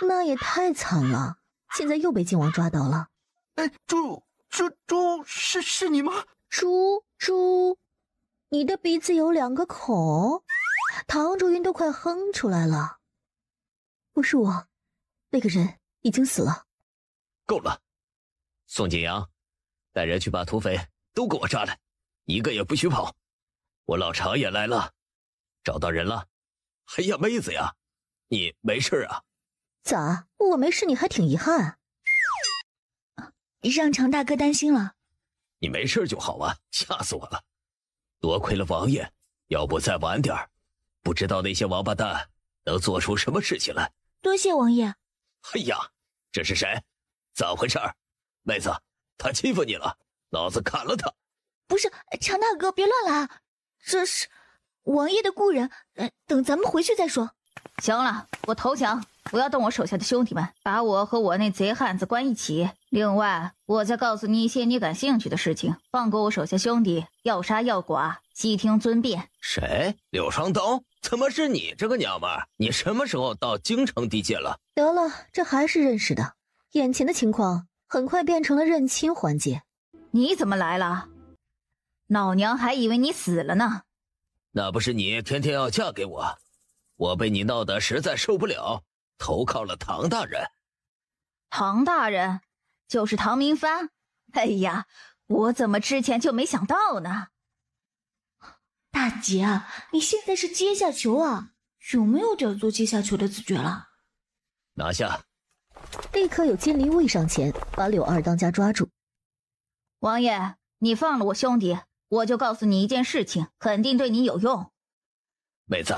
那也太惨了！现在又被晋王抓到了。猪，是你吗？猪，你的鼻子有2个孔？唐竹云都快哼出来了。不是我，那个人已经死了。够了，宋景阳，带人去把土匪都给我抓来，一个也不许跑。我老常也来了，找到人了。哎呀，妹子呀，你没事啊？咋？我没事，你还挺遗憾？让常大哥担心了。你没事就好啊，吓死我了。多亏了王爷，要不再晚点，不知道那些王八蛋能做出什么事情来。多谢王爷。哎呀，这是谁？咋回事？妹子，他欺负你了，老子砍了他。不是，常大哥别乱来，这是王爷的故人，等咱们回去再说。行了，我投降，不要动我手下的兄弟们，把我和我那贼汉子关一起。另外，我再告诉你一些你感兴趣的事情，放过我手下兄弟，要杀要剐，悉听尊便。谁？柳双刀？怎么是你这个娘们儿？你什么时候到京城地界了？得了，这还是认识的。眼前的情况很快变成了认亲环节。你怎么来了？老娘还以为你死了呢。那不是你天天要嫁给我，我被你闹得实在受不了，投靠了唐大人。唐大人？就是唐明帆？哎呀，我怎么之前就没想到呢？大姐啊，你现在是阶下囚啊，有没有点做阶下囚的自觉了？拿下！立刻有金陵卫上前把柳二当家抓住。王爷，你放了我兄弟，我就告诉你一件事情，肯定对你有用。妹子，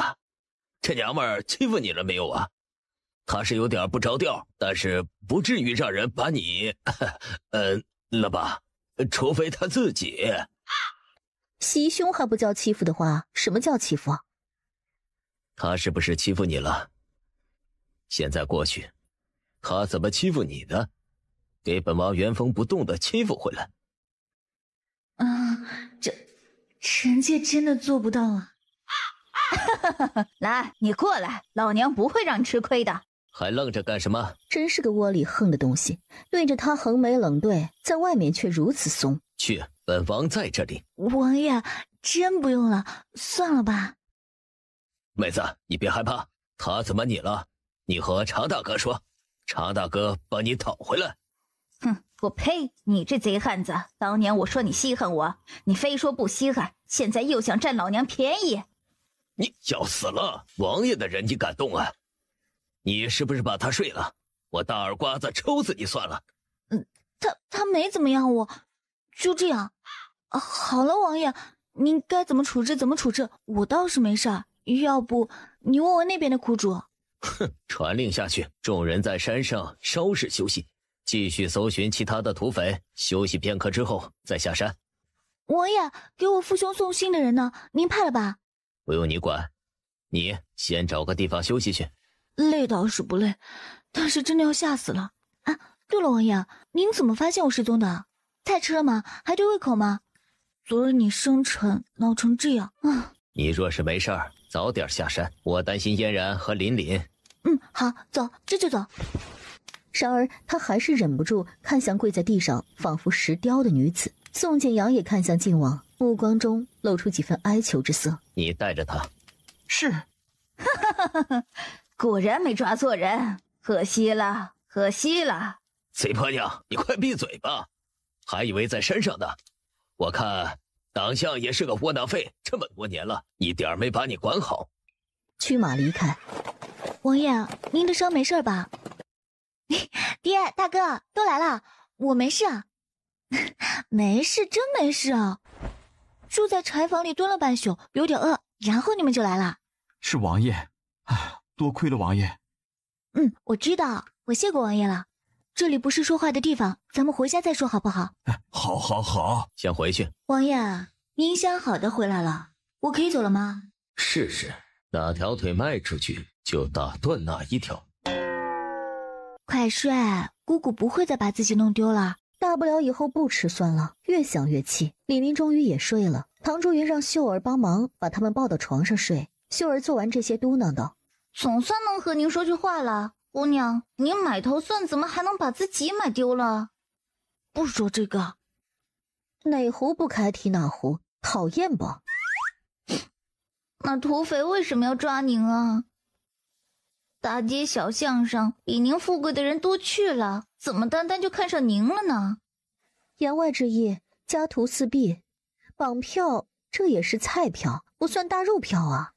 这娘们儿欺负你了没有啊？她是有点不着调，但是不至于让人把你了吧？除非她自己。袭胸还不叫欺负的话，什么叫欺负啊？她是不是欺负你了？现在过去，她怎么欺负你的？给本王原封不动的欺负回来。这臣妾真的做不到啊。来，你过来，老娘不会让你吃亏的。还愣着干什么？真是个窝里横的东西，对着他横眉冷对，在外面却如此怂。去，本王在这里。王爷，真不用了，算了吧。妹子，你别害怕，他怎么你了？你和常大哥说，常大哥帮你讨回来。哼，我呸！你这贼汉子，当年我说你稀罕我，你非说不稀罕，现在又想占老娘便宜。你要死了！王爷的人你敢动啊？你是不是把他睡了？我大耳刮子抽死你算了。他没怎么样，我就这样。好了，王爷，您该怎么处置怎么处置，我倒是没事儿。要不你问问那边的苦主。哼，传令下去，众人在山上稍事休息，继续搜寻其他的土匪。休息片刻之后再下山。王爷，给我父兄送信的人呢？您派了吧？不用你管，你先找个地方休息去。累倒是不累，但是真的要吓死了啊！对了，王爷，您怎么发现我失踪的？菜吃了吗？还对胃口吗？昨日你生沉闹成这样啊！你若是没事儿，早点下山，我担心嫣然和琳琳。好，走，这就走。然而他还是忍不住看向跪在地上仿佛石雕的女子。宋建阳也看向晋王，目光中露出几分哀求之色。你带着他。是。果然没抓错人，可惜了，可惜了。贼婆娘，你快闭嘴吧！还以为在山上呢，我看党项也是个窝囊废，这么多年了，一点儿没把你管好。驱马离开。王爷，您的伤没事吧？爹，大哥都来了，我没事啊。没事，真没事啊。住在柴房里蹲了半宿，有点饿，然后你们就来了。是王爷，啊，多亏了王爷。我知道，我谢过王爷了。这里不是说话的地方，咱们回家再说好不好？好，好，好。先回去。王爷，您想好的回来了，我可以走了吗？试试，哪条腿迈出去就打断哪一条。快睡，姑姑不会再把自己弄丢了。大不了以后不吃算了。越想越气，李明终于也睡了。唐竹云让秀儿帮忙把他们抱到床上睡。秀儿做完这些嘟囔道：总算能和您说句话了，姑娘，您买头蒜怎么还能把自己买丢了？不说这个。哪壶不开提哪壶，讨厌吧？那土匪为什么要抓您啊？大街小巷上比您富贵的人多去了，怎么单单就看上您了呢？言外之意，家徒四壁，绑票这也是菜票，不算大肉票啊。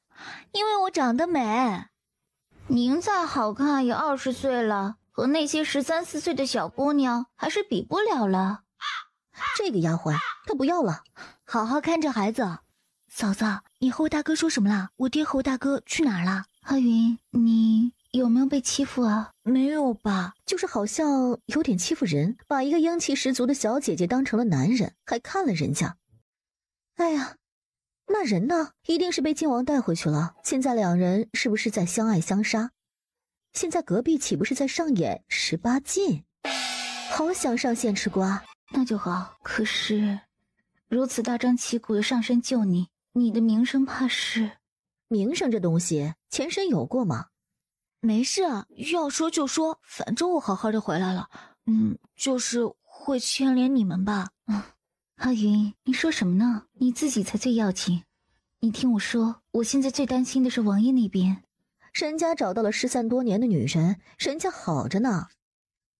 因为我长得美。您再好看也20岁了，和那些13、14岁的小姑娘还是比不了了。这个丫鬟，她不要了，好好看着孩子。嫂子，你和我大哥说什么了？我爹和我大哥去哪儿了？阿云，你有没有被欺负啊？没有吧，就是好像有点欺负人，把一个英气十足的小姐姐当成了男人，还看了人家。哎呀，那人呢？一定是被靖王带回去了。现在两人是不是在相爱相杀？现在隔壁岂不是在上演18禁？好想上线吃瓜。那就好。可是，如此大张旗鼓的上山救你，你的名声怕是……名声这东西，前身有过吗？没事啊，要说就说，反正我好好的回来了。就是会牵连你们吧。阿云，你说什么呢？你自己才最要紧。你听我说，我现在最担心的是王爷那边。人家找到了失散多年的女人，人家好着呢。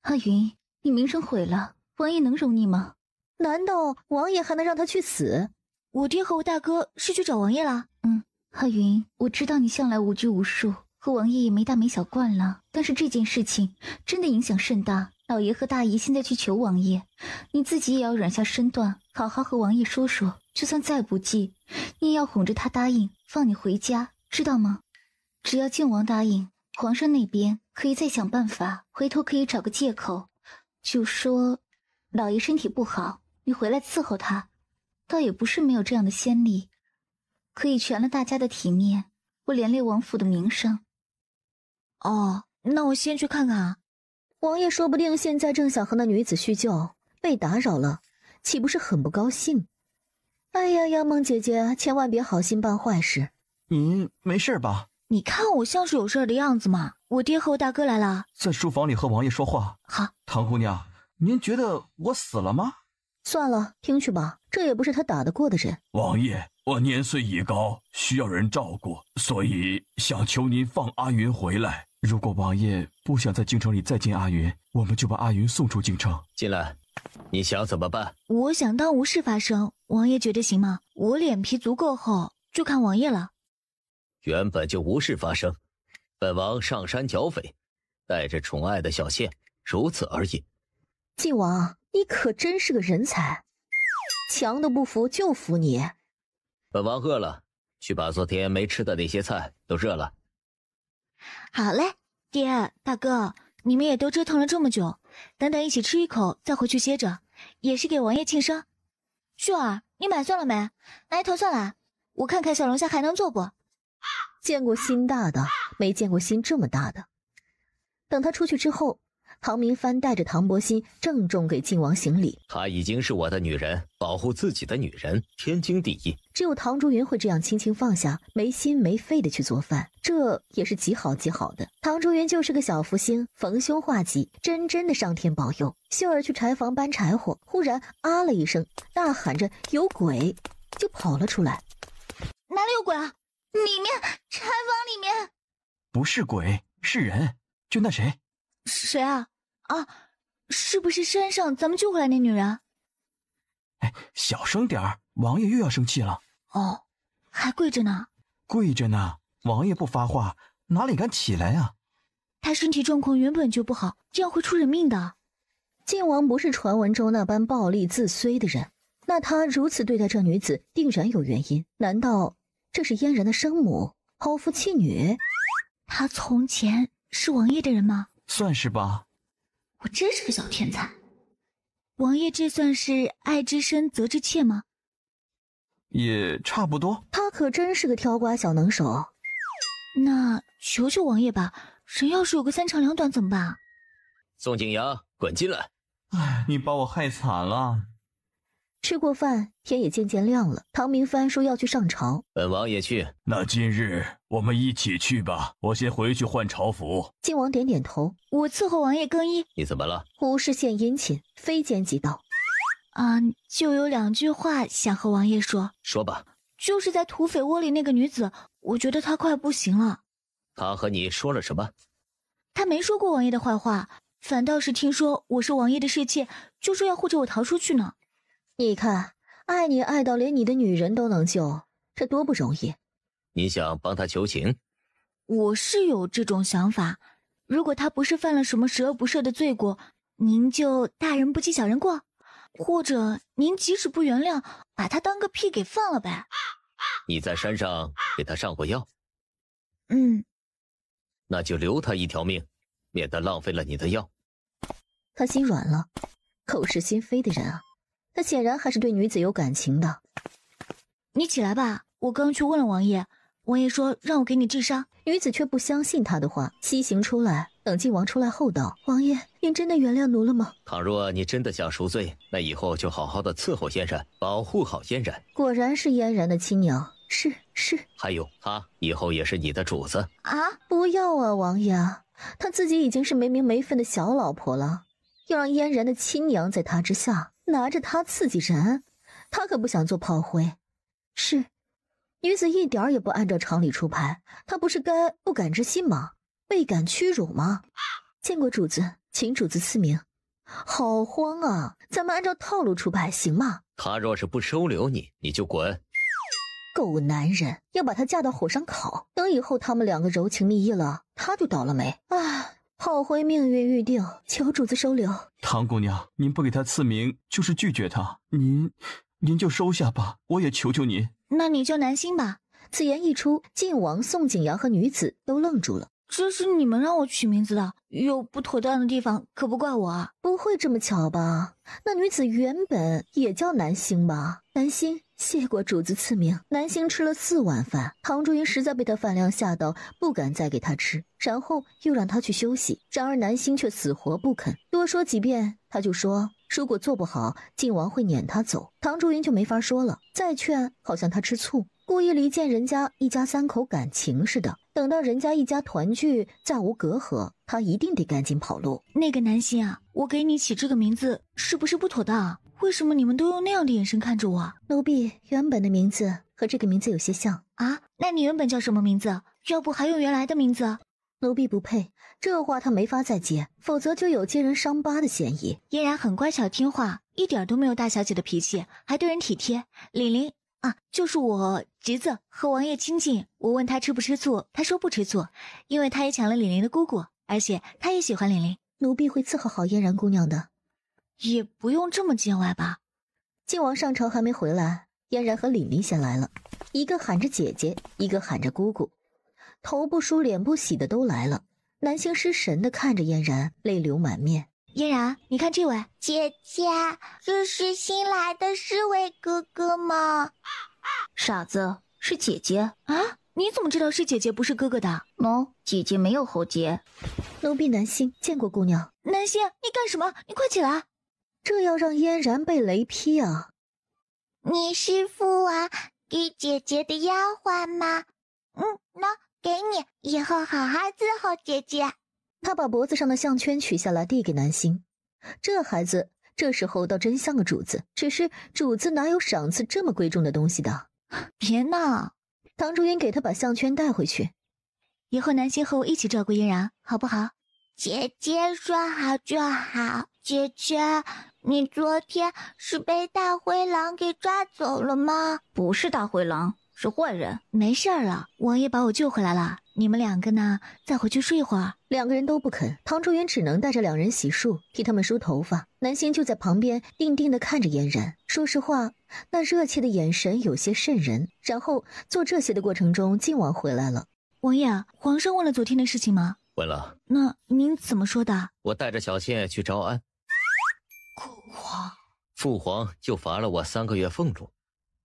阿云，你名声毁了，王爷能容你吗？难道王爷还能让他去死？我爹和我大哥是去找王爷了。阿云，我知道你向来无拘无束，和王爷也没大没小惯了，但是这件事情真的影响甚大。老爷和大姨现在去求王爷，你自己也要软下身段，好好和王爷说说。就算再不济，你也要哄着他答应放你回家，知道吗？只要靖王答应，皇上那边可以再想办法，回头可以找个借口，就说老爷身体不好，你回来伺候他，倒也不是没有这样的先例，可以全了大家的体面，不连累王府的名声。哦，那我先去看看啊。王爷说不定现在正想和那女子叙旧，被打扰了，岂不是很不高兴？哎呀呀，梦姐姐，千万别好心办坏事。您没事吧？你看我像是有事的样子吗？我爹和我大哥来了，在书房里和王爷说话。好，唐姑娘，您觉得我死了吗？算了，听去吧，这也不是他打得过的人。王爷，我年岁已高，需要人照顾，所以想求您放阿云回来。如果王爷不想在京城里再见阿云，我们就把阿云送出京城。进来，你想怎么办？我想当无事发生，王爷觉得行吗？我脸皮足够厚，就看王爷了。原本就无事发生，本王上山剿匪，带着宠爱的小妾，如此而已。靖王，你可真是个人才，强的不服就服你。本王饿了，去把昨天没吃的那些菜都热了。好嘞，爹大哥，你们也都折腾了这么久，等等一起吃一口再回去歇着，也是给王爷庆生。秀儿，你买蒜了没？拿一头蒜来，我看看小龙虾还能做不？见过心大的，没见过心这么大的。等他出去之后，唐明帆带着唐伯欣郑重给靖王行礼。她已经是我的女人，保护自己的女人天经地义。只有唐竹云会这样轻轻放下，没心没肺的去做饭，这也是极好极好的。唐竹云就是个小福星，逢凶化吉，真的上天保佑。秀儿去柴房搬柴火，忽然啊了一声，大喊着有鬼，就跑了出来。哪里有鬼啊？里面，柴房里面。不是鬼，是人，就那谁。谁啊？啊，是不是山上咱们救回来那女人？哎，小声点儿，王爷又要生气了。哦，还跪着呢。跪着呢，王爷不发话，哪里敢起来啊？他身体状况原本就不好，这样会出人命的。晋王不是传闻中那般暴戾自衰的人，那他如此对待这女子，定然有原因。难道这是嫣然的生母，抛夫弃女？他从前是王爷的人吗？算是吧。我真是个小天才。王爷这算是爱之深责之切吗？也差不多。他可真是个挑瓜小能手。那求求王爷吧，人要是有个3长2短怎么办？宋景阳，滚进来！唉，你把我害惨了。吃过饭，天也渐渐亮了。唐明帆说要去上朝，本王也去。那今日我们一起去吧，我先回去换朝服。晋王点点头，我伺候王爷更衣。你怎么了？无事献殷勤，非奸即盗。就有2句话想和王爷说。说吧。就是在土匪窝里那个女子，我觉得她快不行了。她和你说了什么？她没说过王爷的坏话，反倒是听说我是王爷的侍妾，就说要护着我逃出去呢。你看，爱你爱到连你的女人都能救，这多不容易。你想帮她求情？我是有这种想法，如果她不是犯了什么十恶不赦的罪过，您就大人不计小人过，或者您即使不原谅，把她当个屁给放了呗。你在山上给她上过药？那就留她一条命，免得浪费了你的药。他心软了，口是心非的人啊，他显然还是对女子有感情的。你起来吧，我刚去问了王爷，王爷说让我给你治伤。女子却不相信他的话，西行出来，等晋王出来后道：王爷，您真的原谅奴了吗？倘若你真的想赎罪，那以后就好好的伺候嫣然，保护好嫣然。果然是嫣然的亲娘，是。还有，她以后也是你的主子啊！不要啊，王爷，他自己已经是没名没分的小老婆了，要让嫣然的亲娘在他之下拿着他刺激人，他可不想做炮灰。是，女子一点也不按照常理出牌，她不是该不敢置信吗？倍感屈辱吗？见过主子，请主子赐名。好慌啊，咱们按照套路出牌行吗？他若是不收留你，你就滚。狗男人，要把他架到火上烤，等以后他们2个柔情蜜意了，他就倒了霉。炮灰命运预定，求主子收留。唐姑娘，您不给他赐名，就是拒绝他。您就收下吧，我也求求您。那你叫南星吧。此言一出，晋王、宋景阳和女子都愣住了。这是你们让我取名字的，有不妥当的地方可不怪我啊。不会这么巧吧？那女子原本也叫南星吧？南星，谢过主子赐名。南星吃了4碗饭，唐朱云实在被他饭量吓到，不敢再给他吃，然后又让他去休息。然而南星却死活不肯，多说几遍他就说如果做不好，晋王会撵他走。唐朱云就没法说了，再劝好像他吃醋，故意离间人家一家3口感情似的。等到人家一家团聚，再无隔阂，他一定得赶紧跑路。那个南星啊，我给你起这个名字是不是不妥当？为什么你们都用那样的眼神看着我？奴婢原本的名字和这个名字有些像啊。那你原本叫什么名字？要不还用原来的名字？奴婢不配，这话他没法再接，否则就有揭人伤疤的嫌疑。嫣然很乖巧听话，一点都没有大小姐的脾气，还对人体贴。玲玲就是我侄子，和王爷亲近，我问他吃不吃醋，他说不吃醋，因为他也抢了玲玲的姑姑，而且他也喜欢玲玲。奴婢会伺候好嫣然姑娘的。也不用这么见外吧。晋王上朝还没回来，嫣然和玲玲先来了，一个喊着姐姐，一个喊着姑姑，头不梳脸不洗的都来了。南星失神的看着嫣然，泪流满面。嫣然，你看这位姐姐，这是新来的侍卫哥哥吗？傻子，是姐姐啊？你怎么知道是姐姐不是哥哥的？姐姐没有喉结。奴婢南星见过姑娘。南星，你干什么？你快起来！这要让嫣然被雷劈啊！你是父王给姐姐的丫鬟吗？那给你，以后好好伺候姐姐。他把脖子上的项圈取下来递给南星。这孩子这时候倒真像个主子，只是主子哪有赏赐这么贵重的东西的？别闹！唐朱云给他把项圈带回去。以后南星和我一起照顾嫣然，好不好？姐姐说好就好。姐姐，你昨天是被大灰狼给抓走了吗？不是大灰狼，是坏人。没事儿了，王爷把我救回来了。你们两个呢，再回去睡会儿。两个人都不肯，唐竹云只能带着两人洗漱，替他们梳头发。南星就在旁边定定地看着嫣然。说实话，那热切的眼神有些瘆人。然后做这些的过程中，靖王回来了。王爷，皇上问了昨天的事情吗？问了。那您怎么说的？我带着小妾去招安。父皇就罚了我3个月俸禄。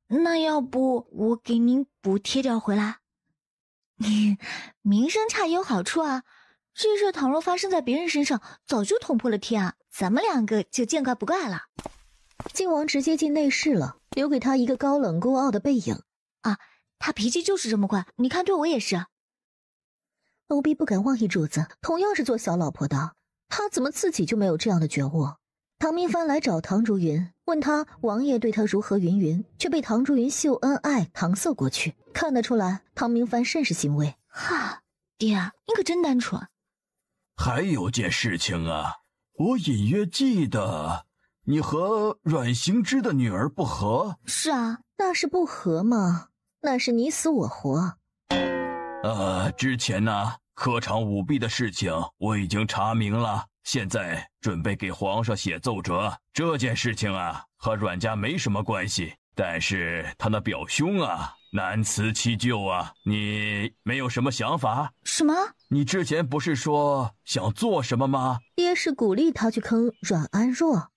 那要不我给您补贴点回来？名声差也有好处啊。这事倘若发生在别人身上，早就捅破了天啊，咱们两个就见怪不怪了。靖王直接进内室了，留给他一个高冷孤傲的背影。啊，他脾气就是这么怪，你看对我也是。奴婢不敢妄议主子，同样是做小老婆的，他怎么自己就没有这样的觉悟？唐明帆来找唐竹云，问他王爷对他如何云云，却被唐竹云秀恩爱搪塞过去。看得出来，唐明帆甚是欣慰。哈，爹，你可真单纯。还有件事情啊，我隐约记得你和阮行之的女儿不和。是啊，那是不和吗？那是你死我活。之前呢，科场舞弊的事情我已经查明了，现在准备给皇上写奏折。这件事情啊，和阮家没什么关系，但是他那表兄啊，难辞其咎啊。你没有什么想法？什么？你之前不是说想做什么吗？爹是鼓励他去坑阮安若。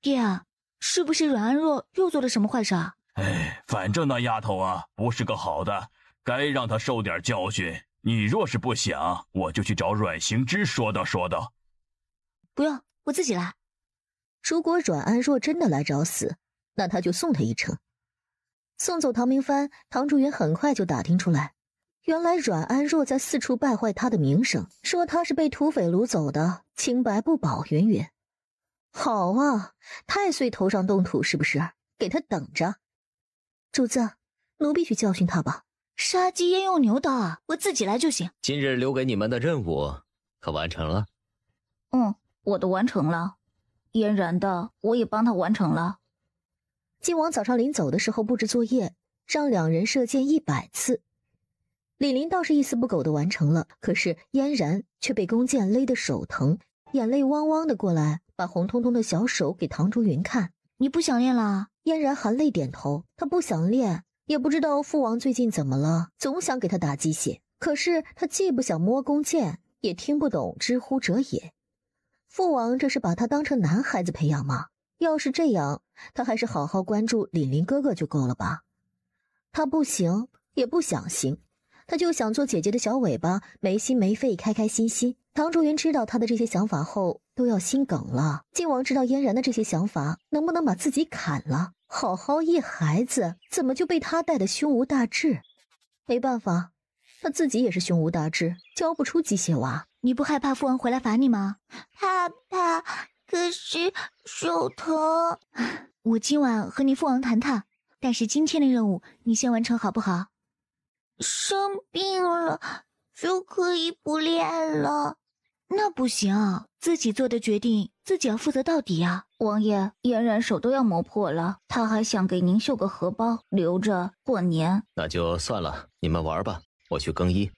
爹，是不是阮安若又做了什么坏事啊？反正那丫头啊，不是个好的，该让她受点教训。你若是不想，我就去找阮行之说道说道。不用，我自己来。如果阮安若真的来找死，那他就送他一程。送走唐明帆，唐竹云很快就打听出来，原来阮安若在四处败坏他的名声，说他是被土匪掳走的，清白不保云云。好啊，太岁头上动土是不是？给他等着。主子，奴婢去教训他吧。杀鸡焉用牛刀啊，我自己来就行。今日留给你们的任务可完成了？我都完成了，嫣然的我也帮他完成了。靖王早上临走的时候布置作业，让两人射箭100次。李林倒是一丝不苟地完成了，可是嫣然却被弓箭勒得手疼，眼泪汪汪的过来，把红彤彤的小手给唐竹云看。你不想练了？嫣然含泪点头，她不想练，也不知道父王最近怎么了，总想给他打鸡血。可是他既不想摸弓箭，也听不懂知乎者也。父王这是把他当成男孩子培养吗？要是这样，他还是好好关注凛凛哥哥就够了吧。他不行，也不想行，他就想做姐姐的小尾巴，没心没肺，开开心心。唐竹云知道他的这些想法后，都要心梗了。靖王知道嫣然的这些想法，能不能把自己砍了？好好一孩子，怎么就被他带得胸无大志？没办法，他自己也是胸无大志，教不出机械娃。你不害怕父王回来罚你吗？怕，可是手疼。我今晚和你父王谈谈，但是今天的任务你先完成好不好？生病了就可以不练了？那不行，自己做的决定自己要负责到底啊。王爷，嫣然手都要磨破了，他还想给您绣个荷包留着过年。那就算了，你们玩吧，我去更衣。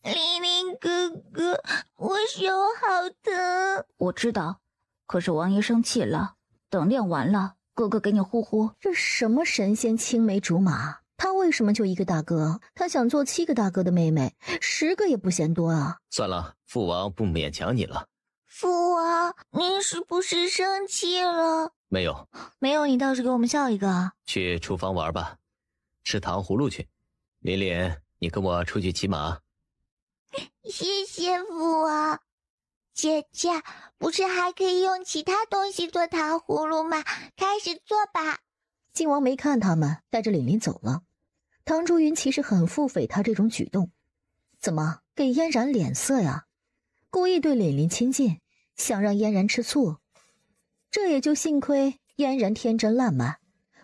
凛凛哥哥，我手好疼。我知道，可是王爷生气了，等练完了，哥哥给你呼呼。这什么神仙青梅竹马？他为什么就一个大哥？他想做7个大哥的妹妹，10个也不嫌多啊。算了，父王不勉强你了。父王，您是不是生气了？没有，没有，你倒是给我们笑一个啊。去厨房玩吧，吃糖葫芦去。凛凛，你跟我出去骑马。谢谢父王。姐姐，不是还可以用其他东西做糖葫芦吗？开始做吧。靖王没看他们，带着凛凛走了。唐竹云其实很腹诽他这种举动，怎么给嫣然脸色呀？故意对凛凛亲近，想让嫣然吃醋。这也就幸亏嫣然天真烂漫，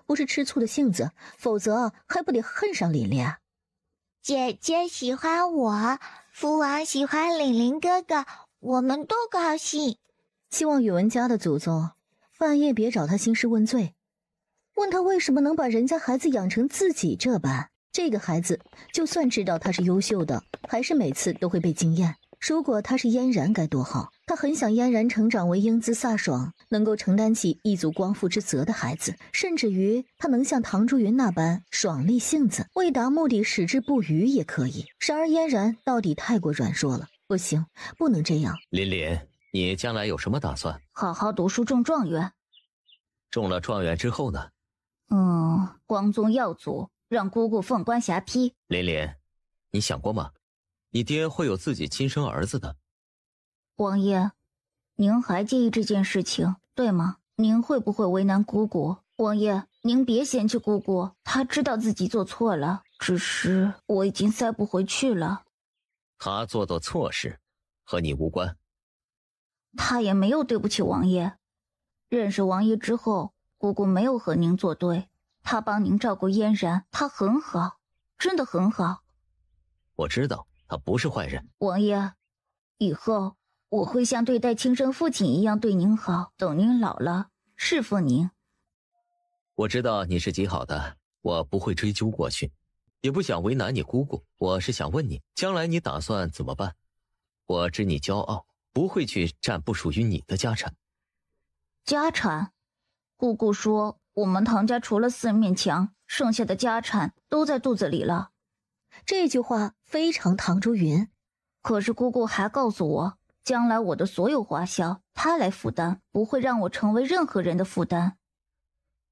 不是吃醋的性子，否则还不得恨上凛凛啊。姐姐喜欢我，父王喜欢凛凛哥哥，我们都高兴。希望宇文家的祖宗半夜别找他兴师问罪，问他为什么能把人家孩子养成自己这般。这个孩子就算知道他是优秀的，还是每次都会被惊艳。如果他是嫣然该多好，他很想嫣然成长为英姿飒爽，能够承担起一族光复之责的孩子，甚至于他能像唐珠云那般爽利性子，为达目的矢志不渝也可以。然而嫣然到底太过软弱了，不行，不能这样。琳琳，你将来有什么打算？好好读书中状元。中了状元之后呢？光宗耀祖，让姑姑凤冠霞帔。琳琳，你想过吗？你爹会有自己亲生儿子的。王爷，您还介意这件事情，对吗？您会不会为难姑姑？王爷，您别嫌弃姑姑，她知道自己做错了，只是我已经塞不回去了。她做的错事和你无关。她也没有对不起王爷。认识王爷之后，姑姑没有和您作对，她帮您照顾嫣然，她很好，真的很好。我知道她不是坏人。王爷，以后我会像对待亲生父亲一样对您好，等您老了侍奉您。我知道你是极好的，我不会追究过去，也不想为难你姑姑。我是想问你，将来你打算怎么办？我知你骄傲，不会去占不属于你的家产。家产？姑姑说我们唐家除了4面墙，剩下的家产都在肚子里了。这句话非常唐珠云。可是姑姑还告诉我，将来我的所有花销她来负担，不会让我成为任何人的负担。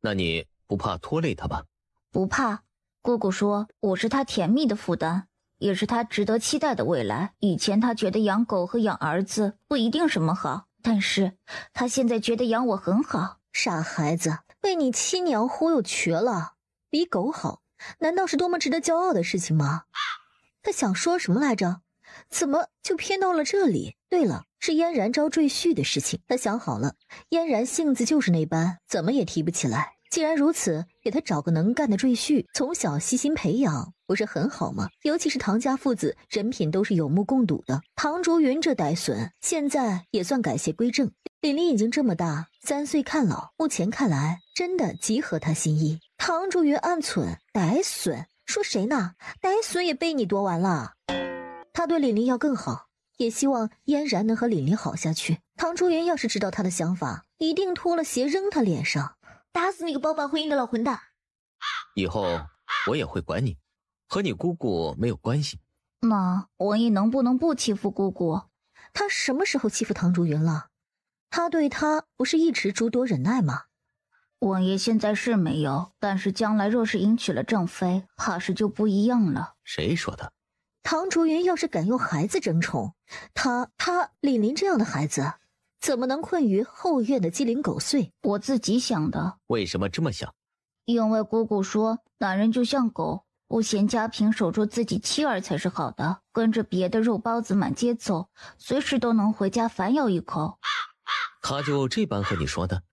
那你不怕拖累她吧？不怕，姑姑说我是她甜蜜的负担，也是她值得期待的未来。以前她觉得养狗和养儿子不一定什么好，但是她现在觉得养我很好。傻孩子，被你亲娘忽悠瘸了，比狗好，难道是多么值得骄傲的事情吗？他想说什么来着？怎么就偏到了这里？对了，是嫣然招赘婿的事情。他想好了，嫣然性子就是那般，怎么也提不起来。既然如此，给他找个能干的赘婿，从小悉心培养，不是很好吗？尤其是唐家父子人品都是有目共睹的。唐竹云这呆孙，现在也算改邪归正。琳琳已经这么大，3岁看老，目前看来真的极合他心意。唐竹云暗忖，呆孙说谁呢？呆孙也被你夺完了。他对琳琳要更好，也希望嫣然能和琳琳好下去。唐竹云要是知道他的想法，一定脱了鞋扔他脸上。打死那个包办婚姻的老混蛋！以后我也会管你，和你姑姑没有关系。那王爷能不能不欺负姑姑？他什么时候欺负唐竹云了？他对他不是一直诸多忍耐吗？王爷现在是没有，但是将来若是迎娶了正妃，怕是就不一样了。谁说的？唐竹云要是敢用孩子争宠，他琳琳这样的孩子怎么能困于后院的鸡零狗碎？我自己想的。为什么这么想？因为姑姑说男人就像狗，不嫌家贫守住自己妻儿才是好的，跟着别的肉包子满街走，随时都能回家反咬一口。他就这般和你说的？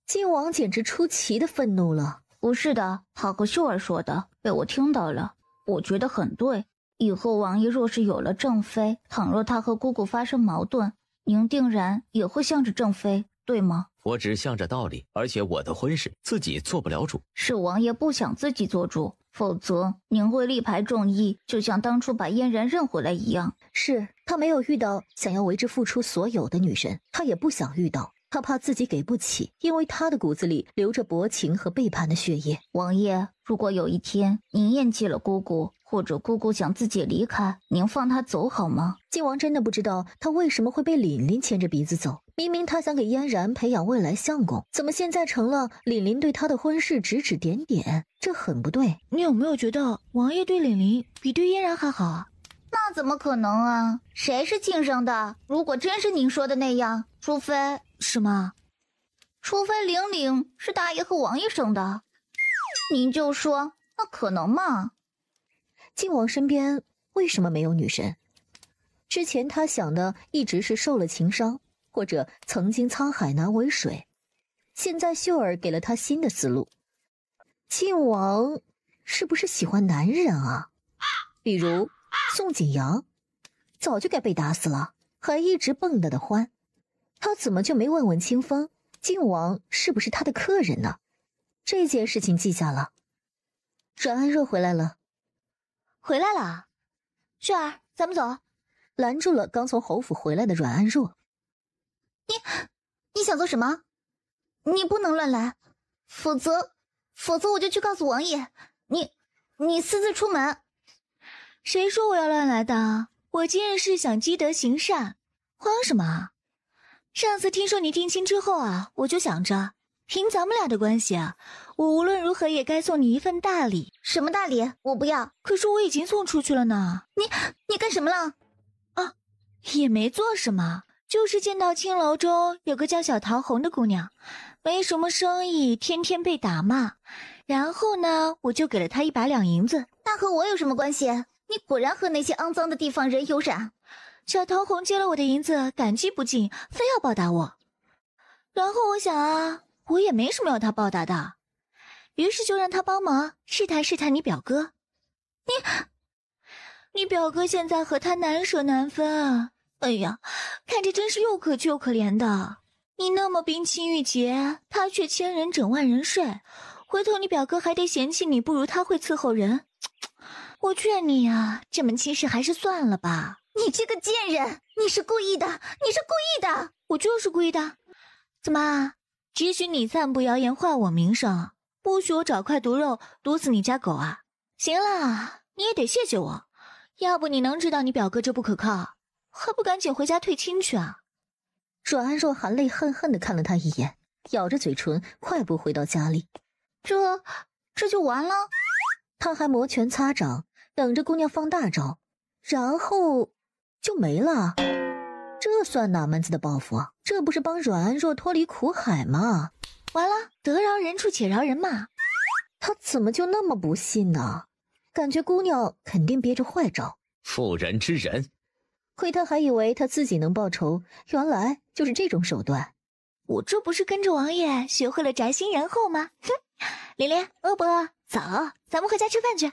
靖王简直出奇的愤怒了。不是的，他和秀儿说的，被我听到了。我觉得很对，以后王爷若是有了正妃，倘若他和姑姑发生矛盾，您定然也会向着正妃，对吗？我只向着道理，而且我的婚事自己做不了主。是王爷不想自己做主，否则您会力排众议，就像当初把嫣然认回来一样。是他没有遇到想要为之付出所有的女人，他也不想遇到，他怕自己给不起，因为他的骨子里流着薄情和背叛的血液。王爷，如果有一天您厌弃了姑姑，或者姑姑想自己离开，您放她走好吗？靖王真的不知道他为什么会被琳琳牵着鼻子走。明明他想给嫣然培养未来相公，怎么现在成了琳琳对他的婚事指指点点？这很不对。你有没有觉得王爷对琳琳比对嫣然还好啊？那怎么可能啊？谁是亲生的？如果真是您说的那样，除非什么？除非玲玲是大爷和王爷生的，您就说那可能吗？靖王身边为什么没有女神？之前他想的一直是受了情伤，或者曾经沧海难为水。现在秀儿给了他新的思路。靖王是不是喜欢男人啊？比如宋景阳，早就该被打死了，还一直蹦跶的欢。他怎么就没问问清风，靖王是不是他的客人呢？这件事情记下了。阮安若回来了。回来了，雪儿，咱们走。拦住了刚从侯府回来的阮安若。你想做什么？你不能乱来，否则我就去告诉王爷。你私自出门。谁说我要乱来的？我今日是想积德行善，慌什么？上次听说你定亲之后啊，我就想着，凭咱们俩的关系啊，我无论如何也该送你一份大礼。什么大礼？我不要。可是我已经送出去了呢。你干什么了？啊，也没做什么，就是见到青楼中有个叫小桃红的姑娘，没什么生意，天天被打骂。然后呢，我就给了她100两银子。那和我有什么关系？你果然和那些肮脏的地方人有染。小桃红接了我的银子，感激不尽，非要报答我。然后我想啊，我也没什么要他报答的，于是就让他帮忙试探试探你表哥。你表哥现在和他难舍难分啊！哎呀，看着真是又可气又可怜的。你那么冰清玉洁，他却千人整万人睡，回头你表哥还得嫌弃你不如他会伺候人。我劝你啊，这门亲事还是算了吧。你这个贱人，你是故意的，你是故意的。我就是故意的。怎么，只许你散布谣言坏我名声，不许我找块毒肉毒死你家狗啊？行了，你也得谢谢我，要不你能知道你表哥这不可靠，还不赶紧回家退亲去啊？阮安若含泪恨恨地看了他一眼，咬着嘴唇快步回到家里。这就完了？他还摩拳擦掌，等着姑娘放大招，然后就没了。这算哪门子的报复啊？这不是帮阮安若脱离苦海吗？完了，得饶人处且饶人嘛。他怎么就那么不信呢？感觉姑娘肯定憋着坏招。妇人之仁，亏他还以为他自己能报仇，原来就是这种手段。我这不是跟着王爷学会了宅心仁厚吗？哼，琳琳，饿不饿？走，咱们回家吃饭去。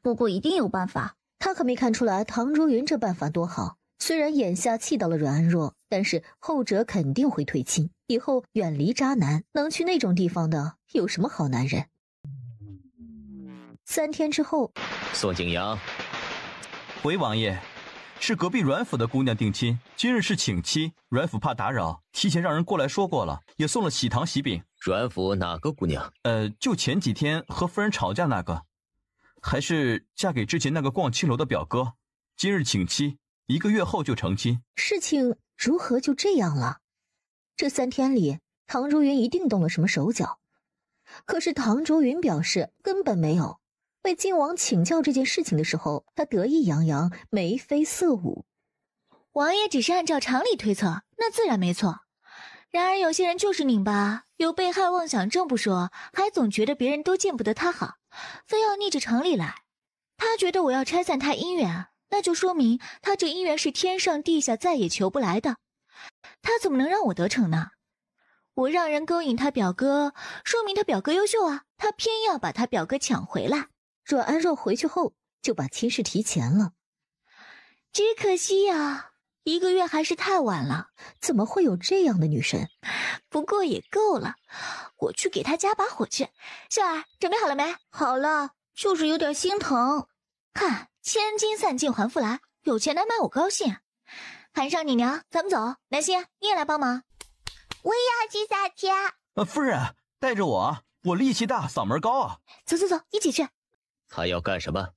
姑姑一定有办法。他可没看出来唐如云这办法多好。虽然眼下气到了阮安若，但是后者肯定会退亲，以后远离渣男，能去那种地方的有什么好男人？3天之后，宋景阳，回王爷，是隔壁阮府的姑娘定亲，今日是请期，阮府怕打扰，提前让人过来说过了，也送了喜糖喜饼。阮府哪个姑娘？就前几天和夫人吵架那个，还是嫁给之前那个逛青楼的表哥。今日请期，1个月后就成亲。事情如何就这样了？这3天里，唐如云一定动了什么手脚。可是唐如云表示根本没有。为靖王请教这件事情的时候，他得意洋洋，眉飞色舞。王爷只是按照常理推测，那自然没错。然而有些人就是拧巴，有被害妄想症不说，还总觉得别人都见不得他好，非要逆着常理来。他觉得我要拆散他姻缘，那就说明他这姻缘是天上地下再也求不来的，他怎么能让我得逞呢？我让人勾引他表哥，说明他表哥优秀啊，他偏要把他表哥抢回来。阮安若回去后就把亲事提前了，只可惜呀，1个月还是太晚了。怎么会有这样的女神？不过也够了，我去给他加把火去。秀儿，准备好了没？好了，就是有点心疼。看，千金散尽还复来，有钱难买我高兴。喊上你娘，咱们走。南希，你也来帮忙。我也要去撒娇。夫人，带着我力气大，嗓门高啊。走，一起去。他要干什么？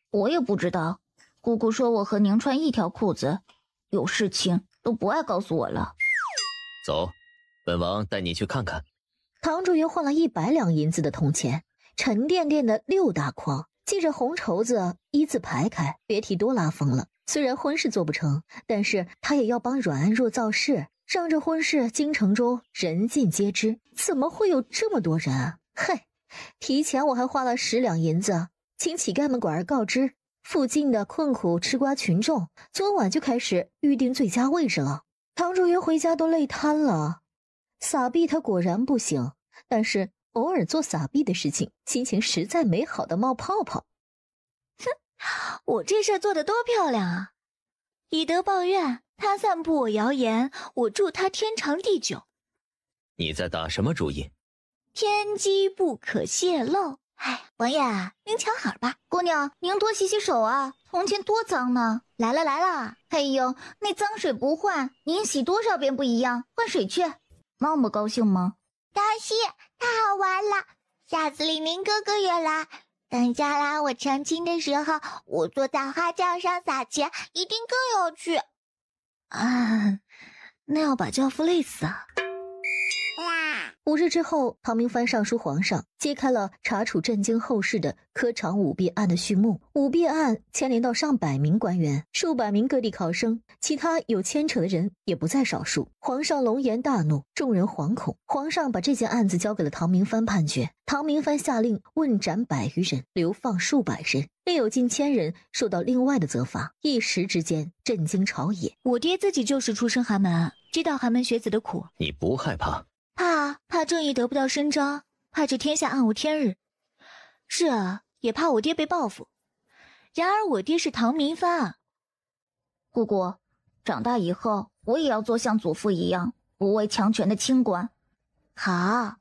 我也不知道。姑姑说我和宁穿一条裤子，有事情都不爱告诉我了。走，本王带你去看看。唐竹云换了100两银子的铜钱，沉甸甸的6大筐，系着红绸子一字排开，别提多拉风了。虽然婚事做不成，但是他也要帮阮安若造势，让这婚事京城中人尽皆知。怎么会有这么多人啊？嘿，提前我还花了10两银子，请乞丐们广而告之，附近的困苦吃瓜群众昨晚就开始预定最佳位置了。唐竹云回家都累瘫了。撒币他果然不行，但是偶尔做撒币的事情，心情实在美好的冒泡泡。哼，我这事儿做得多漂亮啊！以德报怨，他散布我谣言，我祝他天长地久。你在打什么主意？天机不可泄露。哎，王爷，您瞧好吧。姑娘，您多洗洗手啊，从前多脏呢。来了来了。哎呦，那脏水不换，您洗多少遍不一样，换水去。那么高兴吗？高兴，太好玩了。下次李明哥哥也来。等将来我成亲的时候，我坐在花轿上撒钱，一定更有趣。啊，那要把教父累死啊！5日之后，唐明藩上书皇上，揭开了查处震惊后世的科场舞弊案的序幕。舞弊案牵连到上百名官员，数百名各地考生，其他有牵扯的人也不在少数。皇上龙颜大怒，众人惶恐。皇上把这件案子交给了唐明藩判决。唐明藩下令问斩100余人，流放数百人，另有近1000人受到另外的责罚。一时之间，震惊朝野。我爹自己就是出身寒门，知道寒门学子的苦。你不害怕？怕正义得不到伸张，怕这天下暗无天日。是啊，也怕我爹被报复。然而我爹是唐明藩啊。姑姑，长大以后我也要做像祖父一样不畏强权的清官。好，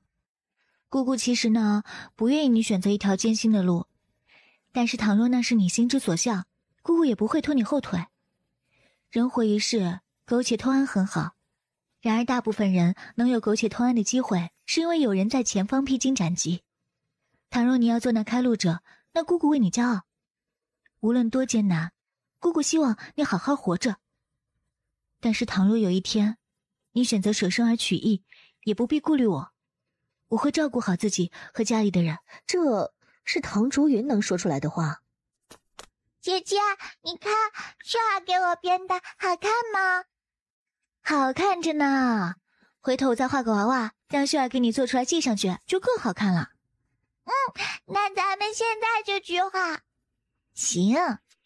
姑姑其实呢不愿意你选择一条艰辛的路，但是倘若那是你心之所向，姑姑也不会拖你后腿。人活一世，苟且偷安很好。然而大部分人能有苟且偷安的机会，是因为有人在前方披荆斩棘。倘若你要做那开路者，那姑姑为你骄傲。无论多艰难，姑姑希望你好好活着。但是倘若有一天，你选择舍生而取义，也不必顾虑我，我会照顾好自己和家里的人。这是唐竹云能说出来的话。姐姐，你看秀儿给我编的好看吗？好看着呢，回头我再画个娃娃，让秀儿给你做出来系上去，就更好看了。那咱们现在就去画。行。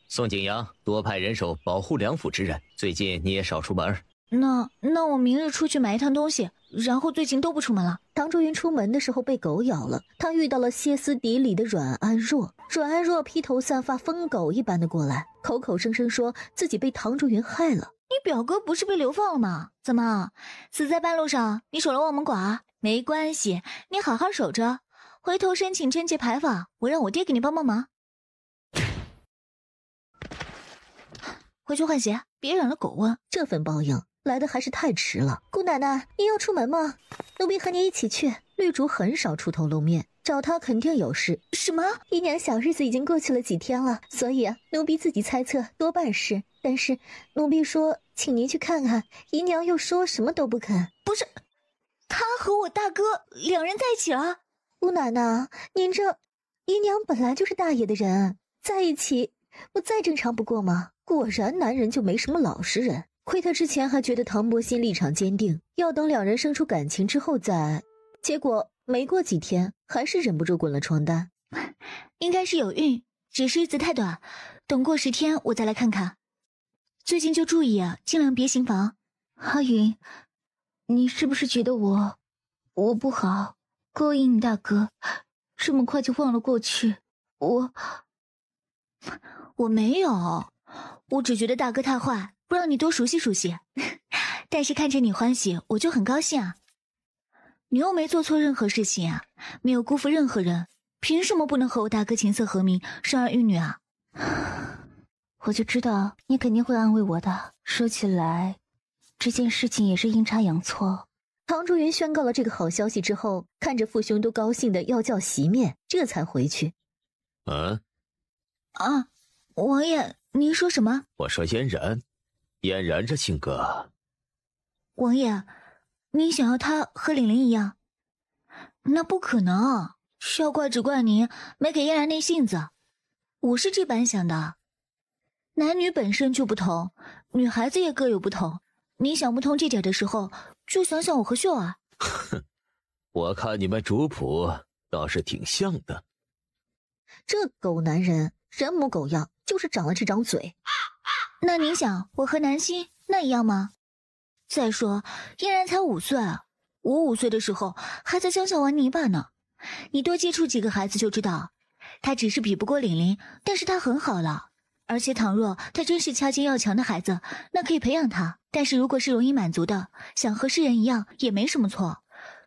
宋景阳，多派人手保护两府之人，最近你也少出门。那我明日出去买一趟东西，然后最近都不出门了。唐竹云出门的时候被狗咬了，他遇到了歇斯底里的阮安若。阮安若披头散发，疯狗一般的过来，口口声声说自己被唐竹云害了。你表哥不是被流放了吗？怎么死在半路上？你守了望门寡？没关系，你好好守着，回头申请贞节牌坊，我让我爹给你帮帮忙。回去换鞋，别染了狗瘟。这份报应来的还是太迟了。姑奶奶，你要出门吗？奴婢和你一起去。绿竹很少出头露面，找他肯定有事。什么？姨娘小日子已经过去了几天了，所以奴婢自己猜测多半是。但是奴婢说请您去看看，姨娘又说什么都不肯。不是，他和我大哥两人在一起了。姑奶奶，您这姨娘本来就是大爷的人，在一起不再正常不过吗？果然男人就没什么老实人。亏他之前还觉得唐伯欣立场坚定，要等两人生出感情之后再，结果没过几天还是忍不住滚了床单。应该是有孕，只是日子太短，等过10天我再来看看。最近就注意啊，尽量别行房。阿云，你是不是觉得我不好，勾引你大哥，这么快就忘了过去？我没有，我只觉得大哥太坏，不让你多熟悉熟悉。但是看着你欢喜，我就很高兴啊。你又没做错任何事情啊，没有辜负任何人，凭什么不能和我大哥琴瑟和鸣，生儿育女啊？我就知道你肯定会安慰我的。说起来，这件事情也是阴差阳错。唐竹云宣告了这个好消息之后，看着父兄都高兴的要叫席面，这才回去。王爷，您说什么？我说嫣然这性格。王爷，您想要他和玲玲一样？那不可能，是要怪只怪您没给嫣然那性子。我是这般想的，男女本身就不同，女孩子也各有不同。你想不通这点的时候，就想想我和秀儿。哼，我看你们主仆倒是挺像的。这狗男人人模狗样，就是长了这张嘴。那您想我和南希那一样吗？再说嫣然才5岁，我5岁的时候还在乡下玩泥巴呢。你多接触几个孩子就知道，他只是比不过玲玲，但是他很好了。而且倘若他真是掐尖要强的孩子，那可以培养他。但是如果是容易满足的，想和世人一样也没什么错，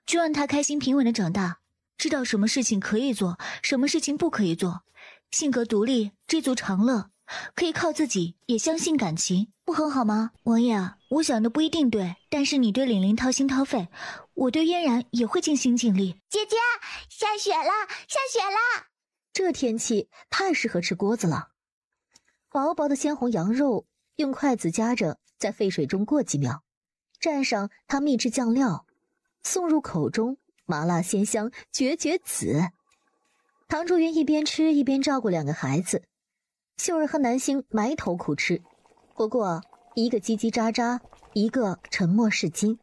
就让他开心平稳的长大，知道什么事情可以做，什么事情不可以做，性格独立，知足常乐，可以靠自己，也相信感情，不很好吗？王爷啊，我想的不一定对，但是你对玲玲掏心掏肺，我对嫣然也会尽心尽力。姐姐，下雪了，下雪了！这天气太适合吃锅子了。薄薄的鲜红羊肉，用筷子夹着，在沸水中过几秒，蘸上他秘制酱料，送入口中，麻辣鲜香，绝子。唐竹云一边吃一边照顾两个孩子，秀儿和南星埋头苦吃，不过一个叽叽喳喳，一个沉默是金。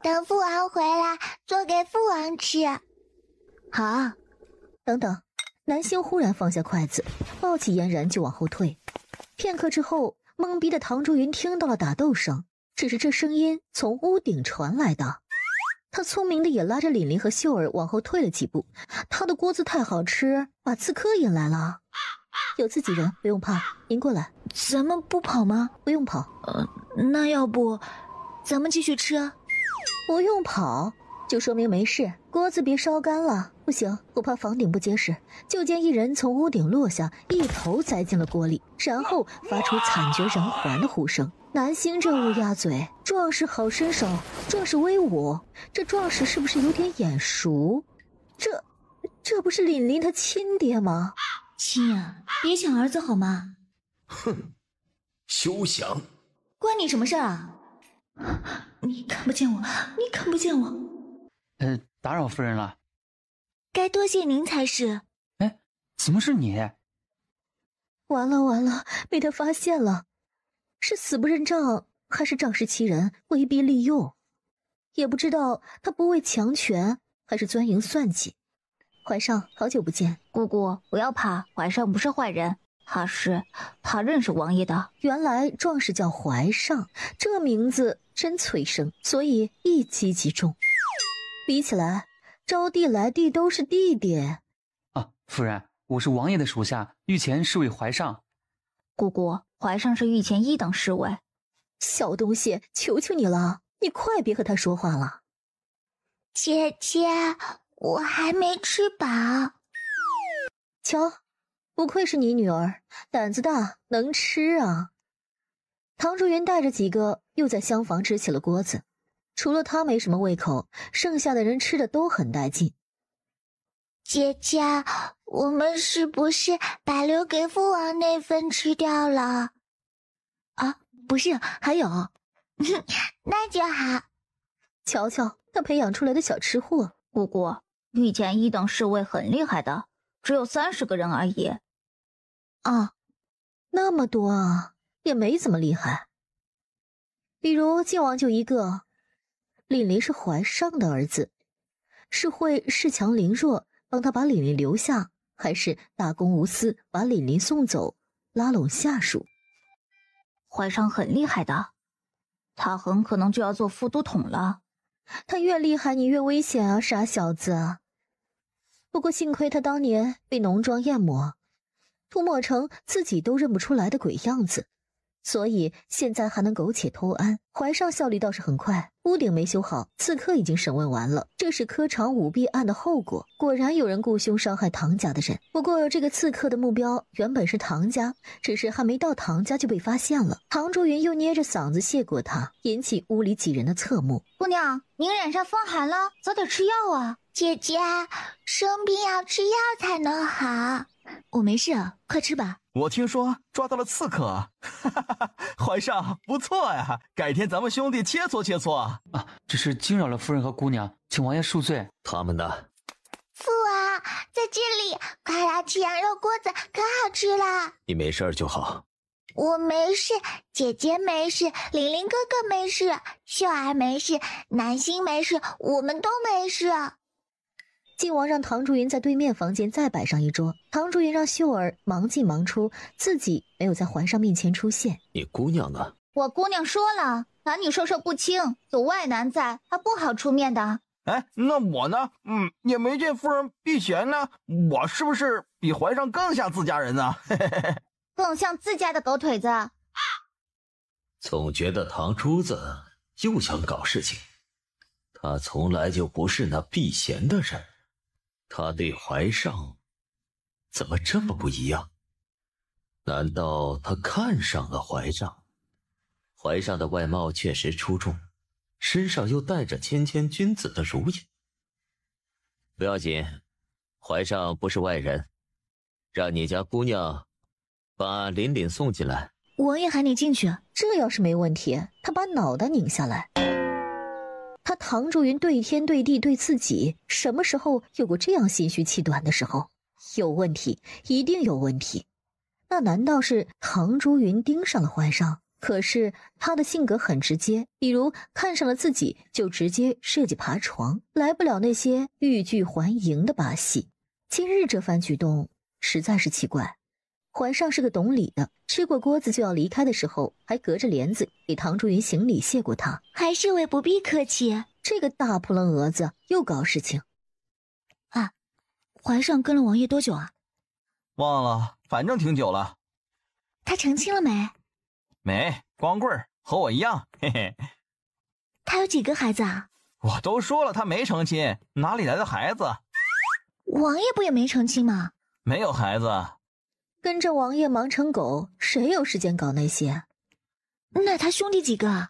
等父王回来，做给父王吃。好，等等。南星忽然放下筷子，抱起嫣然就往后退。片刻之后，懵逼的唐竹云听到了打斗声，只是这声音从屋顶传来的。他聪明的也拉着凛凛和秀儿往后退了几步。他的锅子太好吃，把刺客引来了。有自己人，不用怕，您过来。咱们不跑吗？不用跑。那要不咱们继续吃啊？不用跑，就说明没事，锅子别烧干了。不行，我怕房顶不结实。就见一人从屋顶落下，一头栽进了锅里，然后发出惨绝人寰的呼声。南星这乌鸦嘴，壮士好身手，壮士威武，这壮士是不是有点眼熟？这不是凛凛他亲爹吗？亲啊，别抢儿子好吗？哼，休想！关你什么事啊？你看不见我，你看不见我。打扰夫人了。该多谢您才是。哎，怎么是你？完了，被他发现了，是死不认账，还是仗势欺人，威逼利诱？也不知道他不畏强权，还是钻营算计。怀上，好久不见。姑姑，不要怕，怀上不是坏人，他认识王爷的。原来壮士叫怀上，这名字真催生，所以一击即中。比起来，招弟来弟都是弟弟。啊，夫人，我是王爷的属下，御前侍卫怀上。姑姑，怀上是御前1等侍卫。小东西，求求你了，你快别和他说话了。姐姐，我还没吃饱。瞧，不愧是你女儿，胆子大，能吃啊。唐竹云带着几个又在厢房支起了锅子，除了他没什么胃口，剩下的人吃的都很带劲。姐姐，我们是不是把留给父王那份吃掉了？啊，不是，还有。那就好。瞧瞧，他培养出来的小吃货。姑姑，御前1等侍卫很厉害的，只有30个人而已。啊，那么多啊，也没怎么厉害。比如靖王就一个，凛凛是怀上的儿子，是会恃强凌弱帮他把凛凛留下，还是大公无私把凛凛送走，拉拢下属？怀上很厉害的，他很可能就要做副都统了。他越厉害你越危险啊，傻小子。不过幸亏他当年被浓妆艳抹，涂抹成自己都认不出来的鬼样子，所以现在还能苟且偷安。怀上效率倒是很快，屋顶没修好，刺客已经审问完了，这是科场舞弊案的后果。果然有人雇凶伤害唐家的人，不过这个刺客的目标原本是唐家，只是还没到唐家就被发现了。唐竹云又捏着嗓子谢过他，引起屋里几人的侧目。姑娘，您染上风寒了，早点吃药啊。姐姐，生病要吃药才能好。我没事啊，快吃吧。我听说抓到了刺客，怀上不错呀，改天咱们兄弟切磋切磋啊！只是惊扰了夫人和姑娘，请王爷恕罪。他们呢？父王，在这里，快来吃羊肉锅子，可好吃了。你没事就好。我没事，姐姐没事，玲玲哥哥没事，秀儿没事，南星没事，我们都没事。靖王让唐竹云在对面房间再摆上一桌，唐竹云让秀儿忙进忙出，自己没有在皇上面前出现。你姑娘呢？我姑娘说了，男女授受不亲，有外男在，她不好出面的。哎，那我呢？也没见夫人避嫌呢，我是不是比怀上更像自家人呢？更像自家的狗腿子。总觉得唐珠子又想搞事情，他从来就不是那避嫌的人，他对怀上怎么这么不一样？难道他看上了怀上？怀上的外貌确实出众，身上又带着谦谦君子的儒雅。不要紧，怀上不是外人，让你家姑娘把琳琳送进来。王爷喊你进去，这要是没问题，他把脑袋拧下来。他唐竹云对天对地对自己，什么时候有过这样心虚气短的时候？有问题，一定有问题。那难道是唐竹云盯上了怀上？可是他的性格很直接，比如看上了自己就直接设计爬床，来不了那些欲拒还迎的把戏。今日这番举动实在是奇怪。怀上是个懂礼的，吃过锅子就要离开的时候，还隔着帘子给唐竹云行礼谢过他。还是位不必客气。这个大扑棱蛾子又搞事情。啊，怀上跟了王爷多久啊？忘了，反正挺久了。他成亲了没？没，光棍儿，和我一样，嘿嘿。他有几个孩子啊？我都说了，他没成亲，哪里来的孩子？王爷不也没成亲吗？没有孩子。跟着王爷忙成狗，谁有时间搞那些？那他兄弟几个啊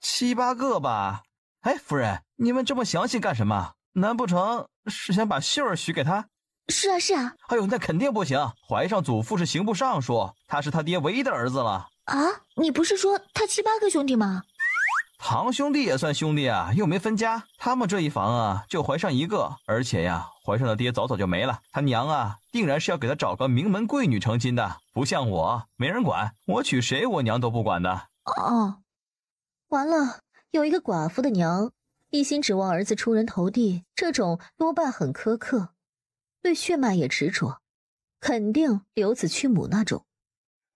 ？7、8个吧。哎，夫人，你们这么详细干什么？难不成是想把秀儿许给他？是啊，是啊。哎呦，那肯定不行。怀上祖父是刑部尚书，他是他爹唯一的儿子了。啊，你不是说他7、8个兄弟吗？堂兄弟也算兄弟啊，又没分家。他们这一房啊，就怀上一个，而且呀，怀上的爹早早就没了。他娘啊，定然是要给他找个名门贵女成亲的，不像我，没人管，我娶谁我娘都不管的。哦，完了，有一个寡妇的娘，一心指望儿子出人头地，这种多半很苛刻，对血脉也执着，肯定留子屈母那种。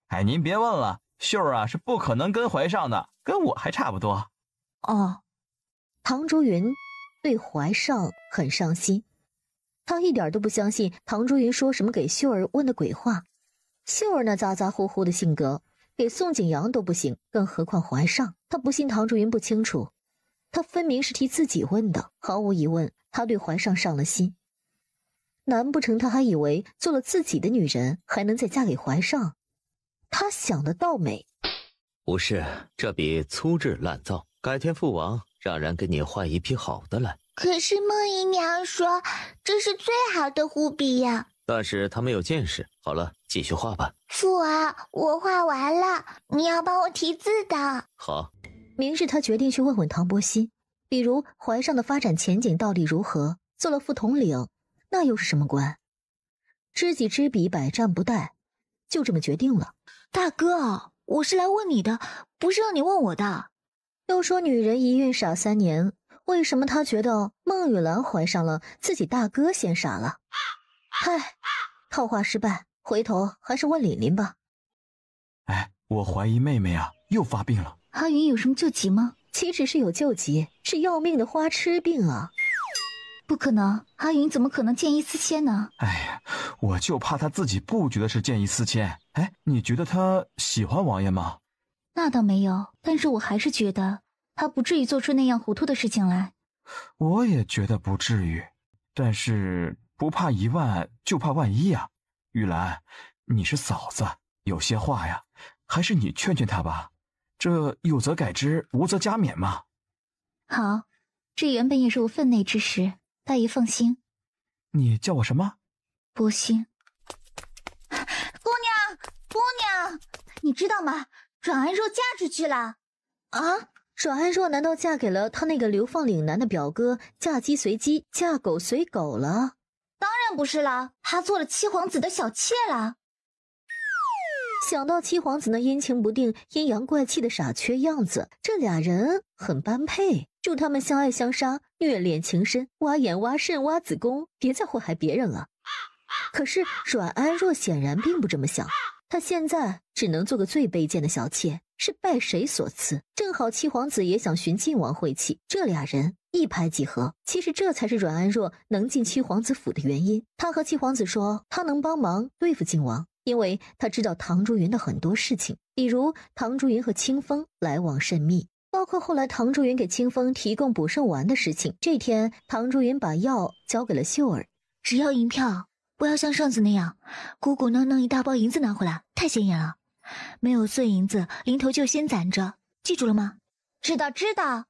哎，您别问了，秀儿啊是不可能跟怀上的，跟我还差不多。哦，唐竹云对怀上很上心，他一点都不相信唐竹云说什么给秀儿问的鬼话。秀儿那咋咋呼呼的性格，给宋景阳都不行，更何况怀上。他不信唐竹云不清楚，他分明是替自己问的，毫无疑问，他对怀上上了心。难不成他还以为做了自己的女人，还能再嫁给怀上？他想得倒美。不是，这比粗制滥造。改天父王让人给你画一批好的来。可是孟姨娘说这是最好的狐笔呀。但是他没有见识。好了，继续画吧。父王，我画完了，你要帮我题字的。好。明日他决定去问问唐伯欣，比如怀上的发展前景到底如何，做了副统领那又是什么官？知己知彼，百战不殆，就这么决定了。大哥，我是来问你的，不是让你问我的。都说女人一孕傻3年，为什么他觉得孟雨兰怀上了，自己大哥先傻了？唉，套话失败，回头还是问琳琳吧。哎，我怀疑妹妹啊又发病了。阿云有什么救急吗？岂止是有救急，是要命的花痴病啊！不可能，阿云怎么可能见异思迁呢？哎呀，我就怕她自己不觉得是见异思迁。哎，你觉得她喜欢王爷吗？那倒没有，但是我还是觉得他不至于做出那样糊涂的事情来。我也觉得不至于，但是不怕一万就怕万一啊。玉兰，你是嫂子，有些话呀，还是你劝劝他吧。这有则改之，无则加勉嘛。好，这原本也是我分内之事，大爷放心。你叫我什么？伯欣。姑娘，你知道吗？阮安若嫁出去了。啊？阮安若难道嫁给了他那个流放岭南的表哥，嫁鸡随鸡，嫁狗随狗了？当然不是了，她做了七皇子的小妾了。想到七皇子那阴晴不定、阴阳怪气的傻缺样子，这俩人很般配。祝他们相爱相杀，虐恋情深，挖眼挖肾挖子宫，别再祸害别人了。可是阮安若显然并不这么想，她现在只能做个最卑贱的小妾，是拜谁所赐？正好七皇子也想寻晋王晦气，这俩人一拍即合。其实这才是阮安若能进七皇子府的原因。他和七皇子说他能帮忙对付晋王，因为他知道唐竹云的很多事情，比如唐竹云和清风来往甚密，包括后来唐竹云给清风提供补肾丸的事情。这天，唐竹云把药交给了秀儿，只要银票，不要像上次那样鼓鼓囊囊一大包银子拿回来，太显眼了。没有碎银子，零头就先攒着，记住了吗？知道。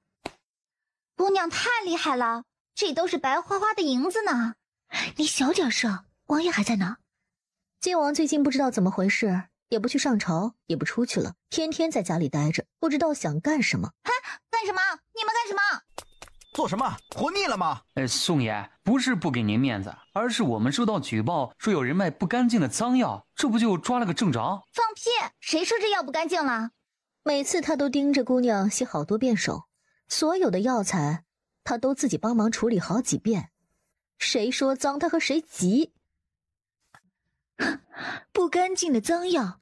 姑娘太厉害了，这都是白花花的银子呢。你小点声，王爷还在呢。晋王最近不知道怎么回事，也不去上朝，也不出去了，天天在家里待着，不知道想干什么。干什么？你们干什么？做什么？活腻了吗？宋爷，不是不给您面子，而是我们收到举报说有人卖不干净的脏药，这不就抓了个正着？放屁！谁说这药不干净了？每次他都盯着姑娘洗好多遍手，所有的药材他都自己帮忙处理好几遍。谁说脏，他和谁急。不干净的脏药，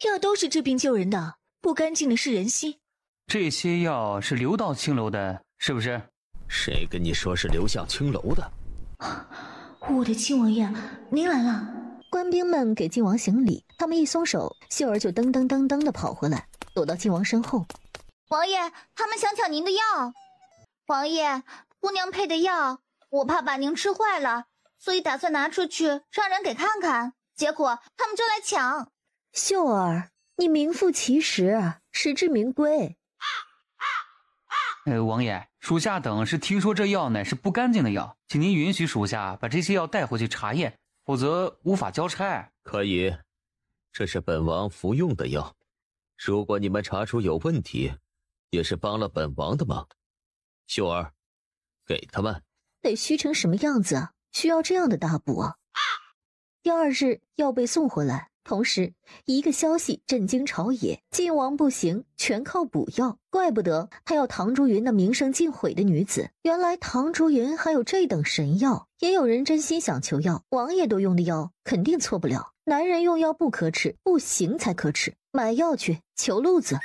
药都是治病救人的，不干净的是人心。这些药是流到青楼的，是不是？谁跟你说是流向青楼的？我的亲王爷，您来了。官兵们给晋王行礼，他们一松手，秀儿就噔噔噔噔地跑回来，躲到晋王身后。王爷，他们想抢您的药。王爷，姑娘配的药，我怕把您吃坏了，所以打算拿出去让人给看看。结果他们就来抢。秀儿，你名副其实，实至名归。王爷，属下等是听说这药乃是不干净的药，请您允许属下把这些药带回去查验，否则无法交差。可以，这是本王服用的药，如果你们查出有问题，也是帮了本王的忙。秀儿，给他们。得虚成什么样子啊？需要这样的大补啊！第二日，药被送回来。同时，一个消息震惊朝野：晋王不行，全靠补药。怪不得他要唐竹云那名声尽毁的女子。原来唐竹云还有这等神药。也有人真心想求药，王爷都用的药，肯定错不了。男人用药不可耻，不行才可耻。买药去，求路子。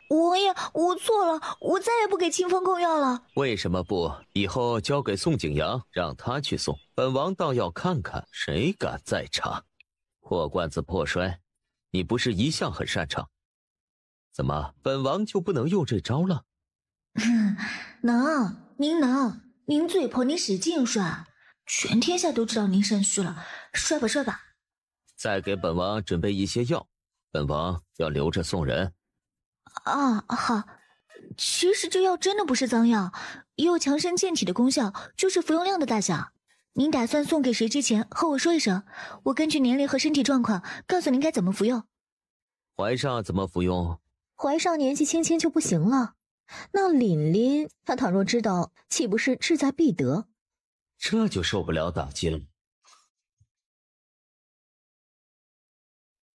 王爷，我错了，我再也不给清风供药了。为什么不？以后交给宋景阳，让他去送。本王倒要看看谁敢再查。破罐子破摔，你不是一向很擅长？怎么，本王就不能用这招了？能，您能，您嘴婆，您使劲摔，全天下都知道您肾虚了，摔吧摔吧。再给本王准备一些药，本王要留着送人。啊，好。其实这药真的不是脏药，也有强身健体的功效，就是服用量的大小。您打算送给谁之前和我说一声，我根据年龄和身体状况告诉您该怎么服用。怀上怎么服用？怀上年纪轻轻就不行了，那琳琳她倘若知道，岂不是志在必得？这就受不了打击了。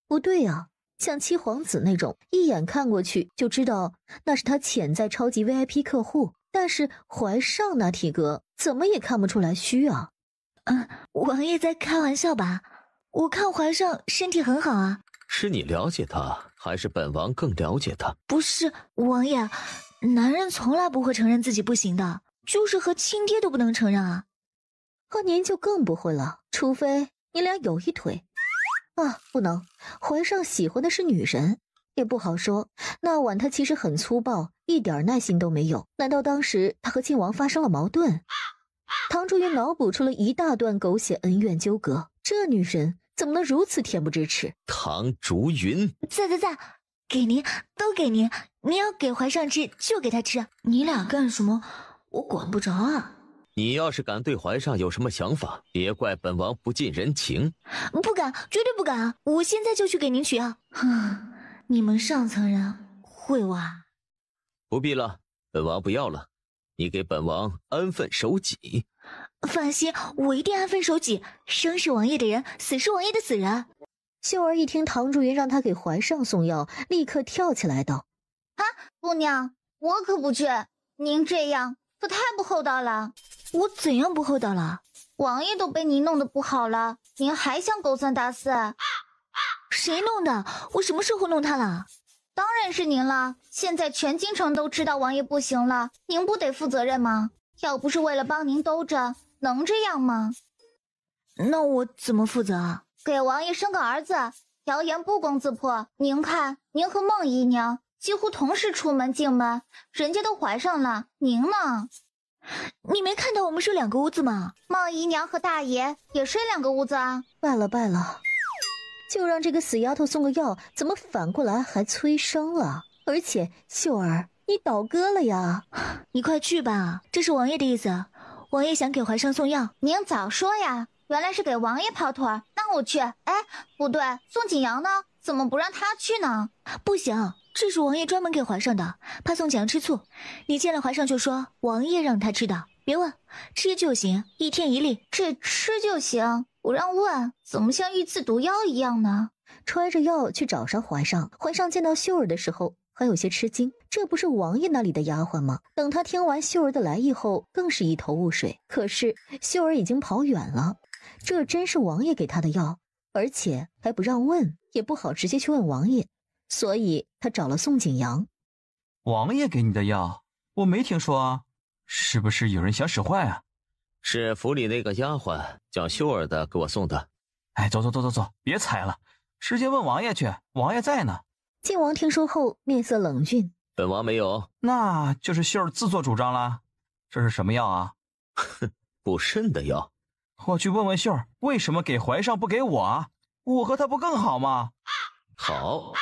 不对啊，像七皇子那种，一眼看过去就知道那是他潜在超级 VIP 客户，但是怀上那体格，怎么也看不出来虚啊。王爷在开玩笑吧？我看怀上身体很好啊。是你了解他，还是本王更了解他？不是，王爷，男人从来不会承认自己不行的，就是和亲爹都不能承认啊。和您就更不会了，除非你俩有一腿。啊，不能，怀上喜欢的是女人，也不好说。那晚他其实很粗暴，一点耐心都没有。难道当时他和晋王发生了矛盾？唐竹云脑补出了一大段狗血恩怨纠葛，这女人怎么能如此恬不知耻？唐竹云，在，给您，都给您。您要给怀上吃就给他吃，你俩干什么我管不着啊。你要是敢对怀上有什么想法，别怪本王不近人情。不敢，绝对不敢啊！我现在就去给您取药。你们上层人会挖。不必了，本王不要了，你给本王安分守己。放心，我一定安分守己，生是王爷的人，死是王爷的死人。秀儿一听唐竹云让她给怀上送药，立刻跳起来道：姑娘，我可不去，您这样可太不厚道了。我怎样不厚道了？王爷都被您弄得不好了，您还想勾三搭四？谁弄的？我什么时候弄他了？当然是您了，现在全京城都知道王爷不行了，您不得负责任吗？要不是为了帮您兜着，能这样吗？那我怎么负责啊？给王爷生个儿子，谣言不攻自破。您看，您和孟姨娘几乎同时出门进门，人家都怀上了，您呢？你没看到我们睡2个屋子吗？孟姨娘和大爷也睡2个屋子啊。败了败了，就让这个死丫头送个药，怎么反过来还催生了？而且秀儿，你倒戈了呀！你快去吧，这是王爷的意思。王爷想给怀上送药。您早说呀，原来是给王爷跑腿儿，那我去。哎，不对，宋景阳呢？怎么不让他去呢？不行，这是王爷专门给怀上的，怕宋景阳吃醋。你见了怀上就说王爷让他吃的，别问，吃就行，1天1粒。这吃就行，不让问，怎么像遇刺毒药一样呢？揣着药去找上怀上，怀上见到秀儿的时候还有些吃惊，这不是王爷那里的丫鬟吗？等他听完秀儿的来意后，更是一头雾水。可是秀儿已经跑远了，这真是王爷给他的药，而且还不让问，也不好直接去问王爷，所以他找了宋景阳。王爷给你的药，我没听说啊，是不是有人想使坏啊？是府里那个丫鬟叫秀儿的给我送的。哎，走，别猜了，直接问王爷去，王爷在呢。晋王听说后面色冷峻，本王没有。那就是秀儿自作主张了。这是什么药啊？哼，补肾的药。我去问问秀儿，为什么给怀上不给我啊？我和他不更好吗？好，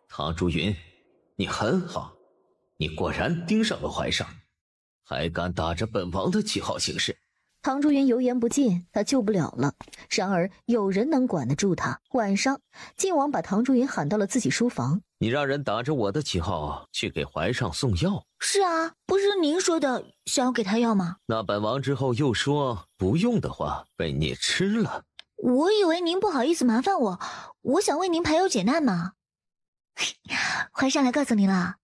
唐竹云，你很好，你果然盯上了怀上，还敢打着本王的旗号行事。唐竹云油盐不进，他救不了了。然而有人能管得住他。晚上，晋王把唐竹云喊到了自己书房。你让人打着我的旗号去给怀上送药？是啊，不是您说的想要给他药吗？那本王之后又说不用的话被你吃了。我以为您不好意思麻烦我，我想为您排忧解难嘛。怀上来告诉您了，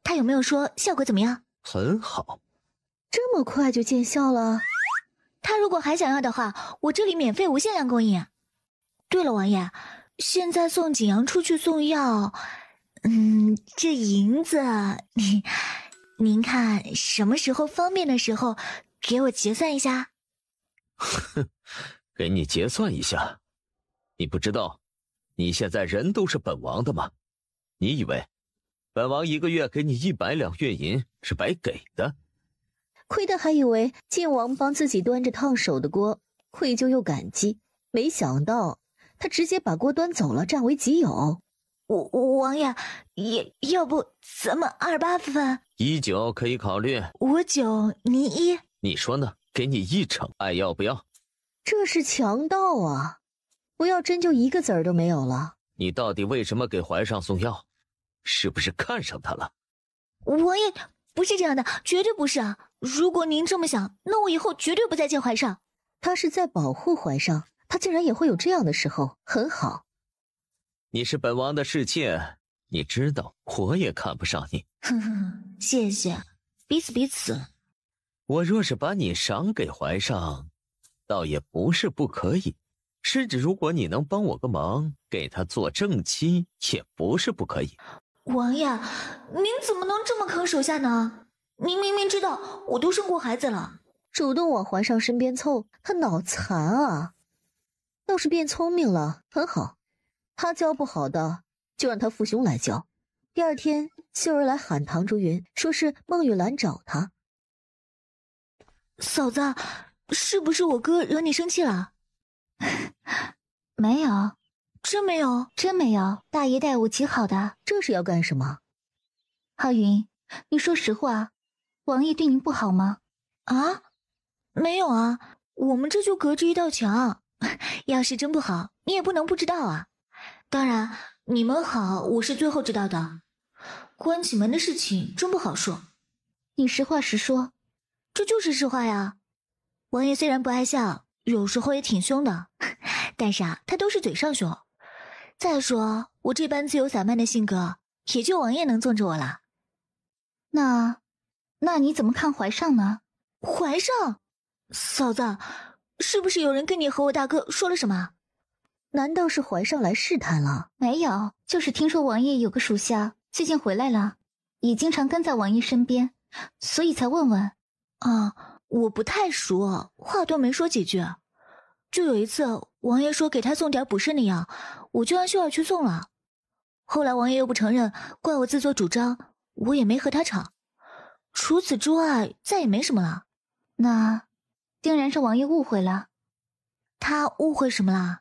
他有没有说效果怎么样？很好。这么快就见效了？他如果还想要的话，我这里免费无限量供应。对了，王爷，现在宋景阳出去送药，这银子，您看什么时候方便的时候给我结算一下？哼，给你结算一下？你不知道，你现在人都是本王的吗？你以为本王1个月给你100两月银是白给的？亏得还以为晋王帮自己端着烫手的锅，愧疚又感激，没想到他直接把锅端走了，占为己有。王爷，要不咱们28分？19可以考虑。我9，您1。你说呢？给你1成，爱要不要？这是强盗啊！不要真就1个子儿都没有了。你到底为什么给怀上送药？是不是看上他了？王爷，不是这样的，绝对不是啊！如果您这么想，那我以后绝对不再见怀上。他是在保护怀上，他竟然也会有这样的时候，很好。你是本王的侍妾，你知道我也看不上你。哼，谢谢，彼此彼此。我若是把你赏给怀上，倒也不是不可以，甚至如果你能帮我个忙，给他做正妻，也不是不可以。王爷，您怎么能这么坑手下呢？您明明知道我都生过孩子了，主动往怀上身边凑，他脑残啊！要是变聪明了，很好。他教不好的，就让他父兄来教。第2天，秀儿来喊唐竹云，说是孟玉兰找他。嫂子，是不是我哥惹你生气了？没有，真没有，真没有。大爷待我极好的。这是要干什么？浩云，你说实话，王爷对您不好吗？啊，没有啊，我们这就隔着一道墙。要是真不好，你也不能不知道啊。当然，你们好，我是最后知道的。关起门的事情真不好说。你实话实说。这就是实话呀。王爷虽然不爱笑，有时候也挺凶的，但是啊，他都是嘴上凶。再说，我这般自由散漫的性格，也就王爷能纵着我了。那你怎么看怀上呢？怀上？嫂子，是不是有人跟你和我大哥说了什么？难道是怀上来试探了？没有，就是听说王爷有个属下最近回来了，也经常跟在王爷身边，所以才问问。啊，我不太熟，话都没说几句。就有一次，王爷说给他送点补肾的药，我就让秀儿去送了。后来王爷又不承认，怪我自作主张，我也没和他吵。除此之外，再也没什么了。那定然是王爷误会了。他误会什么啦？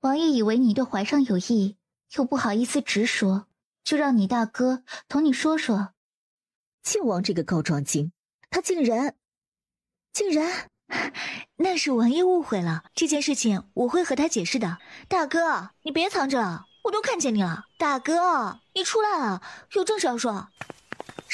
王爷以为你对怀上有意，又不好意思直说，就让你大哥同你说说。靖王这个告状精，他竟然……那是王爷误会了，这件事情我会和他解释的。大哥，你别藏着了，我都看见你了。大哥，你出来了，有正事要说。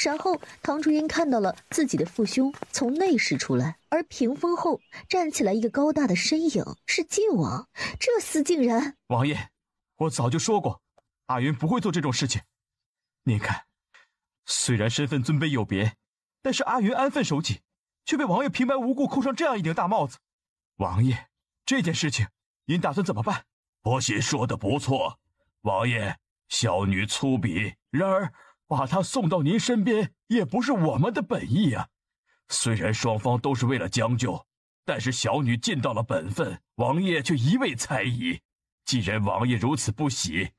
然后唐竹云看到了自己的父兄从内室出来，而屏风后站起来一个高大的身影，是靖王。这厮竟然……王爷，我早就说过，阿云不会做这种事情。您看，虽然身份尊卑有别，但是阿云安分守己，却被王爷平白无故扣上这样一顶大帽子。王爷，这件事情您打算怎么办？婆媳说的不错，王爷，小女粗鄙，然而把她送到您身边也不是我们的本意啊。虽然双方都是为了将就，但是小女尽到了本分，王爷却一味猜疑。既然王爷如此不喜，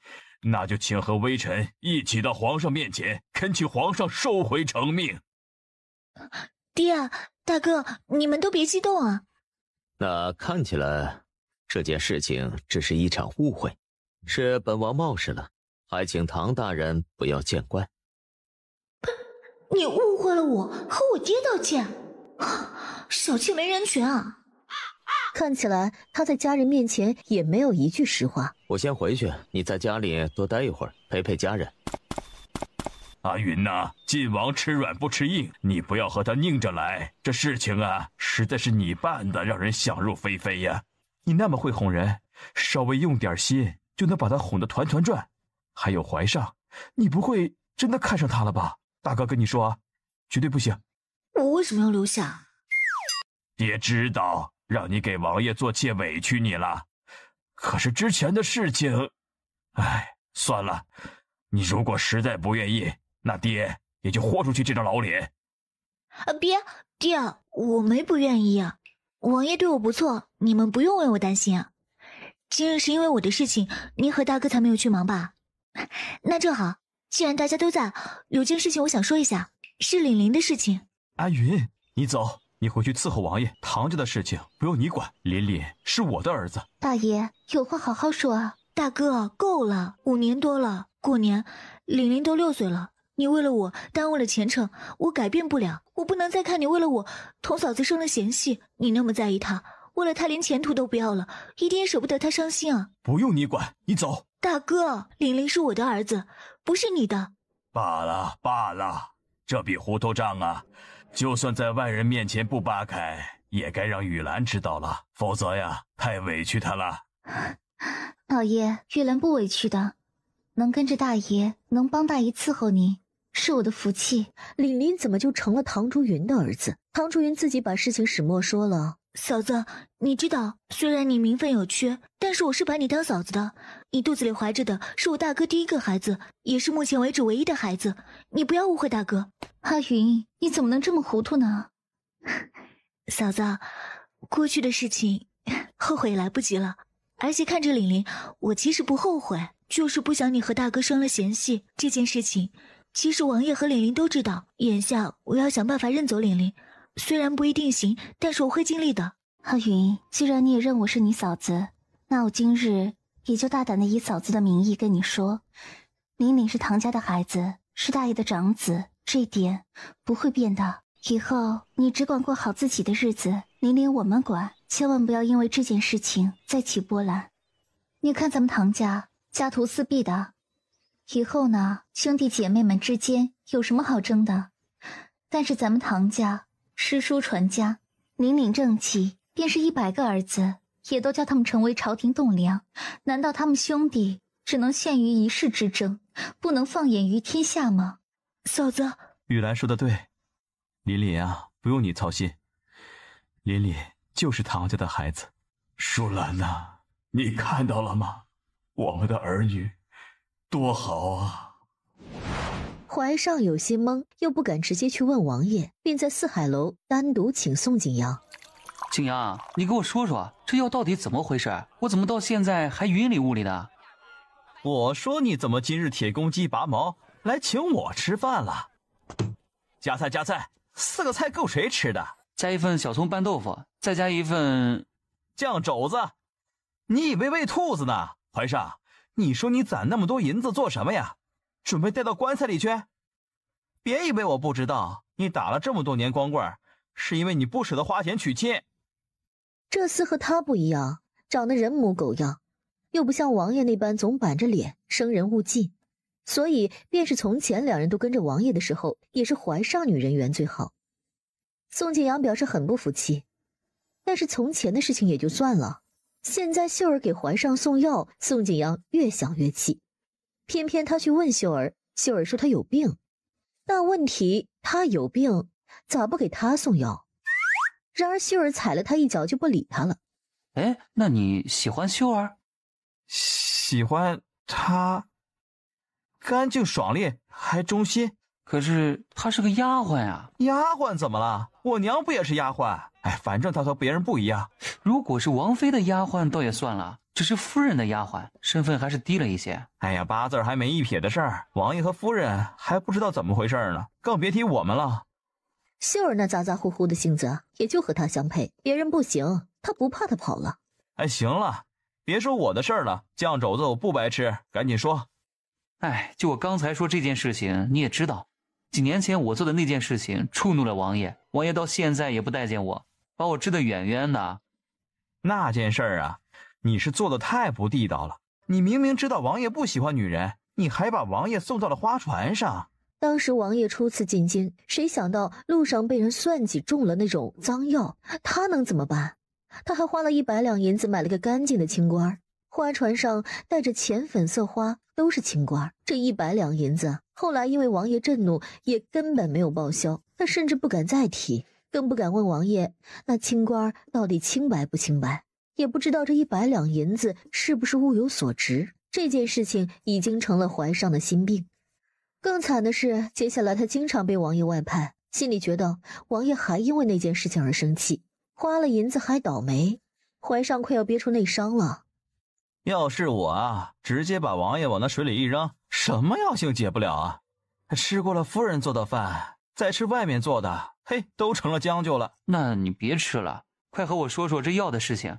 那就请和微臣一起到皇上面前，恳请皇上收回成命。爹，大哥，你们都别激动啊。那看起来这件事情只是一场误会，是本王冒失了，还请唐大人不要见怪。你误会了我，和我爹道歉，小妾没人权啊！看起来他在家人面前也没有一句实话。我先回去，你在家里多待一会儿，陪陪家人。阿云呐，晋王吃软不吃硬，你不要和他拧着来。这事情啊，实在是你办的，让人想入非非呀。你那么会哄人，稍微用点心就能把他哄得团团转。还有怀上，你不会真的看上他了吧？大哥跟你说啊，绝对不行。我为什么要留下？爹知道让你给王爷做妾委屈你了，可是之前的事情，算了。你如果实在不愿意，那爹也就豁出去这张老脸。爹，我没不愿意啊。王爷对我不错，你们不用为我担心啊。今日是因为我的事情，您和大哥才没有去忙吧？那正好，既然大家都在，有件事情我想说一下，是凛凛的事情。阿云，你走，你回去伺候王爷，唐家的事情不用你管。凛凛是我的儿子。大爷，有话好好说啊。大哥，够了，5年多了，过年凛凛都6岁了，你为了我耽误了前程，我改变不了，我不能再看你为了我同嫂子生了嫌隙。你那么在意她，为了她连前途都不要了，一定也舍不得她伤心啊。不用你管，你走。大哥，凛凛是我的儿子，不是你的。罢了，这笔糊涂账啊，就算在外人面前不扒开，也该让雨兰知道了，否则呀，太委屈她了。老爷，玉兰不委屈的，能跟着大爷，能帮大爷伺候你，是我的福气。凛凛怎么就成了唐竹云的儿子？唐竹云自己把事情始末说了。嫂子，你知道，虽然你名分有缺，但是我是把你当嫂子的。你肚子里怀着的是我大哥第一个孩子，也是目前为止唯一的孩子。你不要误会大哥。阿云，你怎么能这么糊涂呢？嫂子，过去的事情后悔也来不及了。而且看着凛凛，我其实不后悔，就是不想你和大哥生了嫌隙。这件事情，其实王爷和凛凛都知道。眼下我要想办法认走凛凛，虽然不一定行，但是我会尽力的。阿云，既然你也认我是你嫂子，那我今日也就大胆的以嫂子的名义跟你说，凛凛是唐家的孩子，是大爷的长子，这一点不会变的。以后你只管过好自己的日子，凛凛我们管，千万不要因为这件事情再起波澜。你看咱们唐家家徒四壁的，以后呢，兄弟姐妹们之间有什么好争的？但是咱们唐家诗书传家，凛凛正气，便是100个儿子也都叫他们成为朝廷栋梁。难道他们兄弟只能限于一世之争，不能放眼于天下吗？嫂子，雨兰说的对，凛凛啊，不用你操心，凛凛就是唐家的孩子。淑兰呐，你看到了吗？我们的儿女多好啊！怀上有些懵，又不敢直接去问王爷，便在4海楼单独请宋景阳。景阳，你给我说说，这药到底怎么回事？我怎么到现在还云里雾里的？我说你怎么今日铁公鸡拔毛来请我吃饭了？加菜加菜，4个菜够谁吃的？加一份小葱拌豆腐，再加一份酱肘子。你以为喂兔子呢？怀上，你说你攒那么多银子做什么呀？准备带到棺材里去？别以为我不知道，你打了这么多年光棍，是因为你不舍得花钱娶亲。这厮和他不一样，长得人模狗样，又不像王爷那般总板着脸，生人勿近。所以便是从前两人都跟着王爷的时候，也是怀上女人缘最好。宋景阳表示很不服气，但是从前的事情也就算了，现在秀儿给怀上送药，宋景阳越想越气。偏偏他去问秀儿，秀儿说他有病，但问题他有病，咋不给他送药？然而秀儿踩了他一脚就不理他了。哎，那你喜欢秀儿？喜欢她，干净爽利还忠心。可是她是个丫鬟呀。丫鬟怎么了？我娘不也是丫鬟？哎，反正她和别人不一样。如果是王妃的丫鬟倒也算了，只是夫人的丫鬟，身份还是低了一些。哎呀，8字还没一撇的事儿，王爷和夫人还不知道怎么回事呢，更别提我们了。秀儿那咋咋呼呼的性子也就和他相配，别人不行，他不怕他跑了。哎，行了，别说我的事儿了，酱肘子我不白吃，赶紧说。哎，就我刚才说这件事情，你也知道，几年前我做的那件事情触怒了王爷，王爷到现在也不待见我，把我支得远远的。那件事儿啊，你是做的太不地道了。你明明知道王爷不喜欢女人，你还把王爷送到了花船上。当时王爷初次进京，谁想到路上被人算计中了那种脏药，他能怎么办？他还花了100两银子买了个干净的青瓜，花船上带着浅粉色花都是青瓜。这100两银子后来因为王爷震怒，也根本没有报销，他甚至不敢再提，更不敢问王爷那青瓜到底清白不清白，也不知道这100两银子是不是物有所值。这件事情已经成了怀上的心病。更惨的是，接下来他经常被王爷外派，心里觉得王爷还因为那件事情而生气，花了银子还倒霉，怀上快要憋出内伤了。要是我啊，直接把王爷往那水里一扔，什么药性解不了啊？吃过了夫人做的饭，再吃外面做的，嘿，都成了将就了。那你别吃了，快和我说说这药的事情。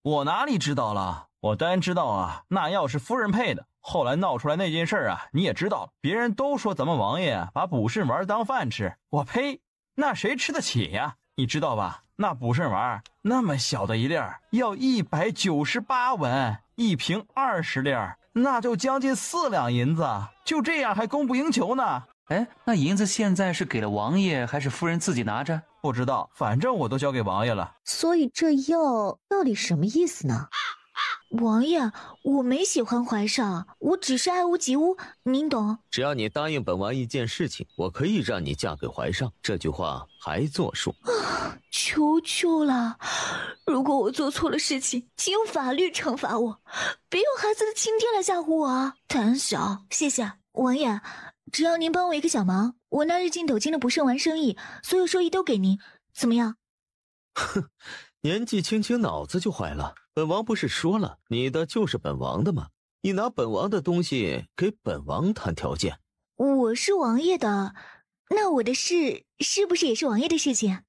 我哪里知道了？我单知道啊，那药是夫人配的。后来闹出来那件事啊，你也知道了，别人都说咱们王爷把补肾丸当饭吃，我呸，那谁吃得起呀？你知道吧？那补肾丸那么小的一粒儿，要198文，1瓶20粒儿，那就将近4两银子，就这样还供不应求呢。哎，那银子现在是给了王爷，还是夫人自己拿着？不知道，反正我都交给王爷了。所以这药到底什么意思呢？王爷，我没喜欢怀上，我只是爱屋及乌，您懂。只要你答应本王一件事情，我可以让你嫁给怀上。这句话还作数？求求了，如果我做错了事情，请用法律惩罚我，别用孩子的亲爹来吓唬我啊！胆小，谢谢王爷。只要您帮我一个小忙，我那日进斗金的不胜丸生意，所有收益都给您，怎么样？哼，年纪轻轻脑子就坏了。本王不是说了，你的就是本王的吗？你拿本王的东西给本王谈条件。我是王爷的，那我的事是不是也是王爷的事情？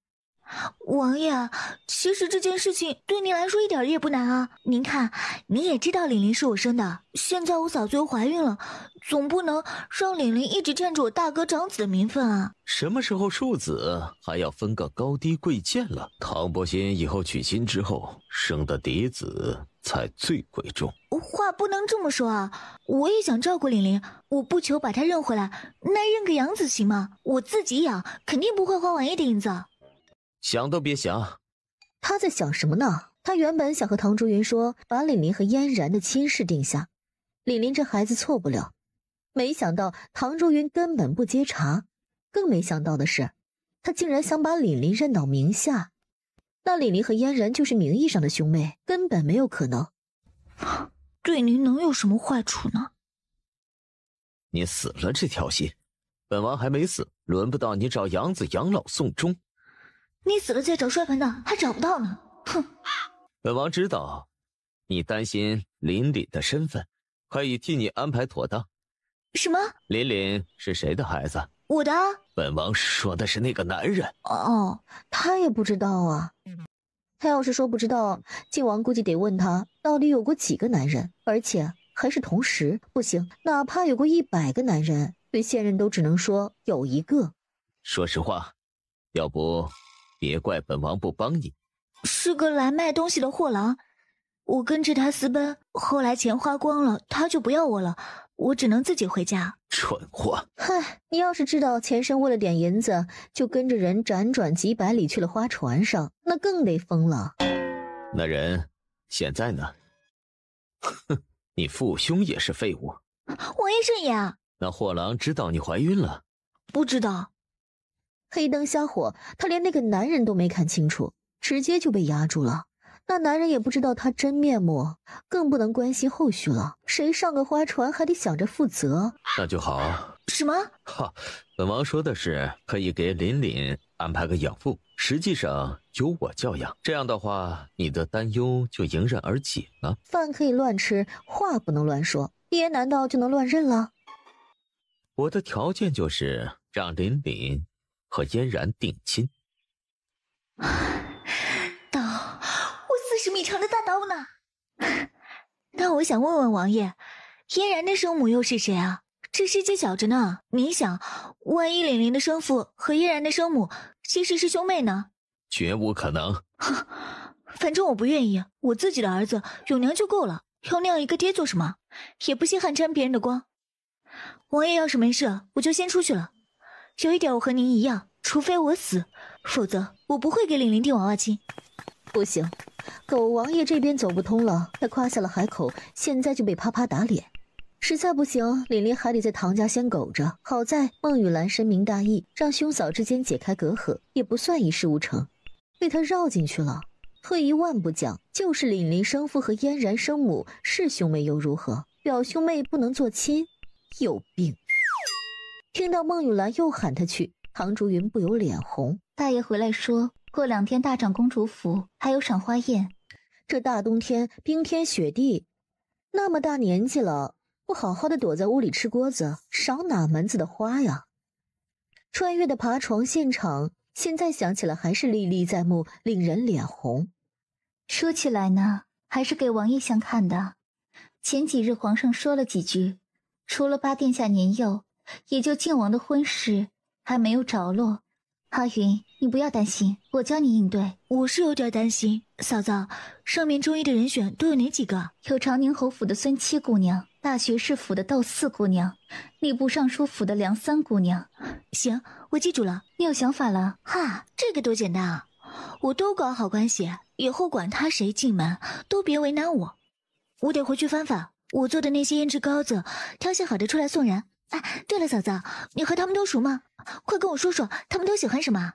王爷，其实这件事情对您来说一点也不难啊。您看，您也知道玲玲是我生的，现在我嫂子又怀孕了，总不能让玲玲一直占着我大哥长子的名分啊。什么时候庶子还要分个高低贵贱了？唐伯欣以后娶亲之后生的嫡子才最贵重。话不能这么说啊，我也想照顾玲玲，我不求把她认回来，那认个养子行吗？我自己养，肯定不会花王爷的银子。想都别想。他在想什么呢？他原本想和唐竹云说，把凛凛和嫣然的亲事定下，凛凛这孩子错不了。没想到唐竹云根本不接茬，更没想到的是，他竟然想把凛凛认到名下。那凛凛和嫣然就是名义上的兄妹，根本没有可能。对您能有什么坏处呢？你死了这条心，本王还没死，轮不到你找养子养老送终。你死了再找摔盆的，还找不到呢。哼！本王知道，你担心琳琳的身份，可以替你安排妥当。什么？琳琳是谁的孩子？我的啊。本王说的是那个男人。哦，他也不知道啊。他要是说不知道，靖王估计得问他到底有过几个男人，而且还是同时。不行，哪怕有过100个男人，对现任都只能说有一个。说实话，要不别怪本王不帮你。是个来卖东西的货郎，我跟着他私奔，后来钱花光了，他就不要我了，我只能自己回家。蠢货！嗨，你要是知道前生为了点银子就跟着人辗转几百里去了花船上，那更得疯了。那人现在呢？哼，你父兄也是废物。王爷慎言。那货郎知道你怀孕了？不知道。黑灯瞎火，他连那个男人都没看清楚，直接就被压住了。那男人也不知道他真面目，更不能关心后续了。谁上个花船还得想着负责。那就好。什么？哈，本王说的是可以给琳琳安排个养父，实际上由我教养。这样的话，你的担忧就迎刃而解了。饭可以乱吃，话不能乱说。爹难道就能乱认了？我的条件就是让琳琳和嫣然定亲。刀，我40米长的大刀呢？那我想问问王爷，嫣然的生母又是谁啊？这世界小着呢，你想，万一琳琳的生父和嫣然的生母其实是兄妹呢？绝无可能。反正我不愿意，我自己的儿子有娘就够了，要那样一个爹做什么？也不稀罕沾别人的光。王爷要是没事，我就先出去了。有一点我和您一样，除非我死，否则我不会给琳琳定娃娃亲。不行，狗王爷这边走不通了，他夸下了海口，现在就被啪啪打脸。实在不行，琳琳还得在唐家先苟着。好在孟雨兰深明大义，让兄嫂之间解开隔阂，也不算一事无成，被他绕进去了。退一万步讲，就是琳琳生父和嫣然生母是兄妹又如何？表兄妹不能做亲，有病。听到孟雨兰又喊他去，唐竹云不由脸红。大爷回来说，过2天大长公主府还有赏花宴。这大冬天冰天雪地，那么大年纪了，不好好的躲在屋里吃锅子，赏哪门子的花呀？穿越的爬床现场，现在想起来还是历历在目，令人脸红。说起来呢，还是给王爷相看的。前几日皇上说了几句，除了8殿下年幼，也就靖王的婚事还没有着落。阿云，你不要担心，我教你应对。我是有点担心，嫂子，上面中医的人选都有哪几个？有长宁侯府的孙七姑娘，大学士府的窦四姑娘，吏部尚书府的梁三姑娘。行，我记住了。你有想法了？哈，这个多简单啊！我都搞好关系，以后管他谁进门，都别为难我。我得回去翻翻我做的那些胭脂膏子，挑些好的出来送人。哎，对了，嫂子，你和他们都熟吗？快跟我说说，他们都喜欢什么？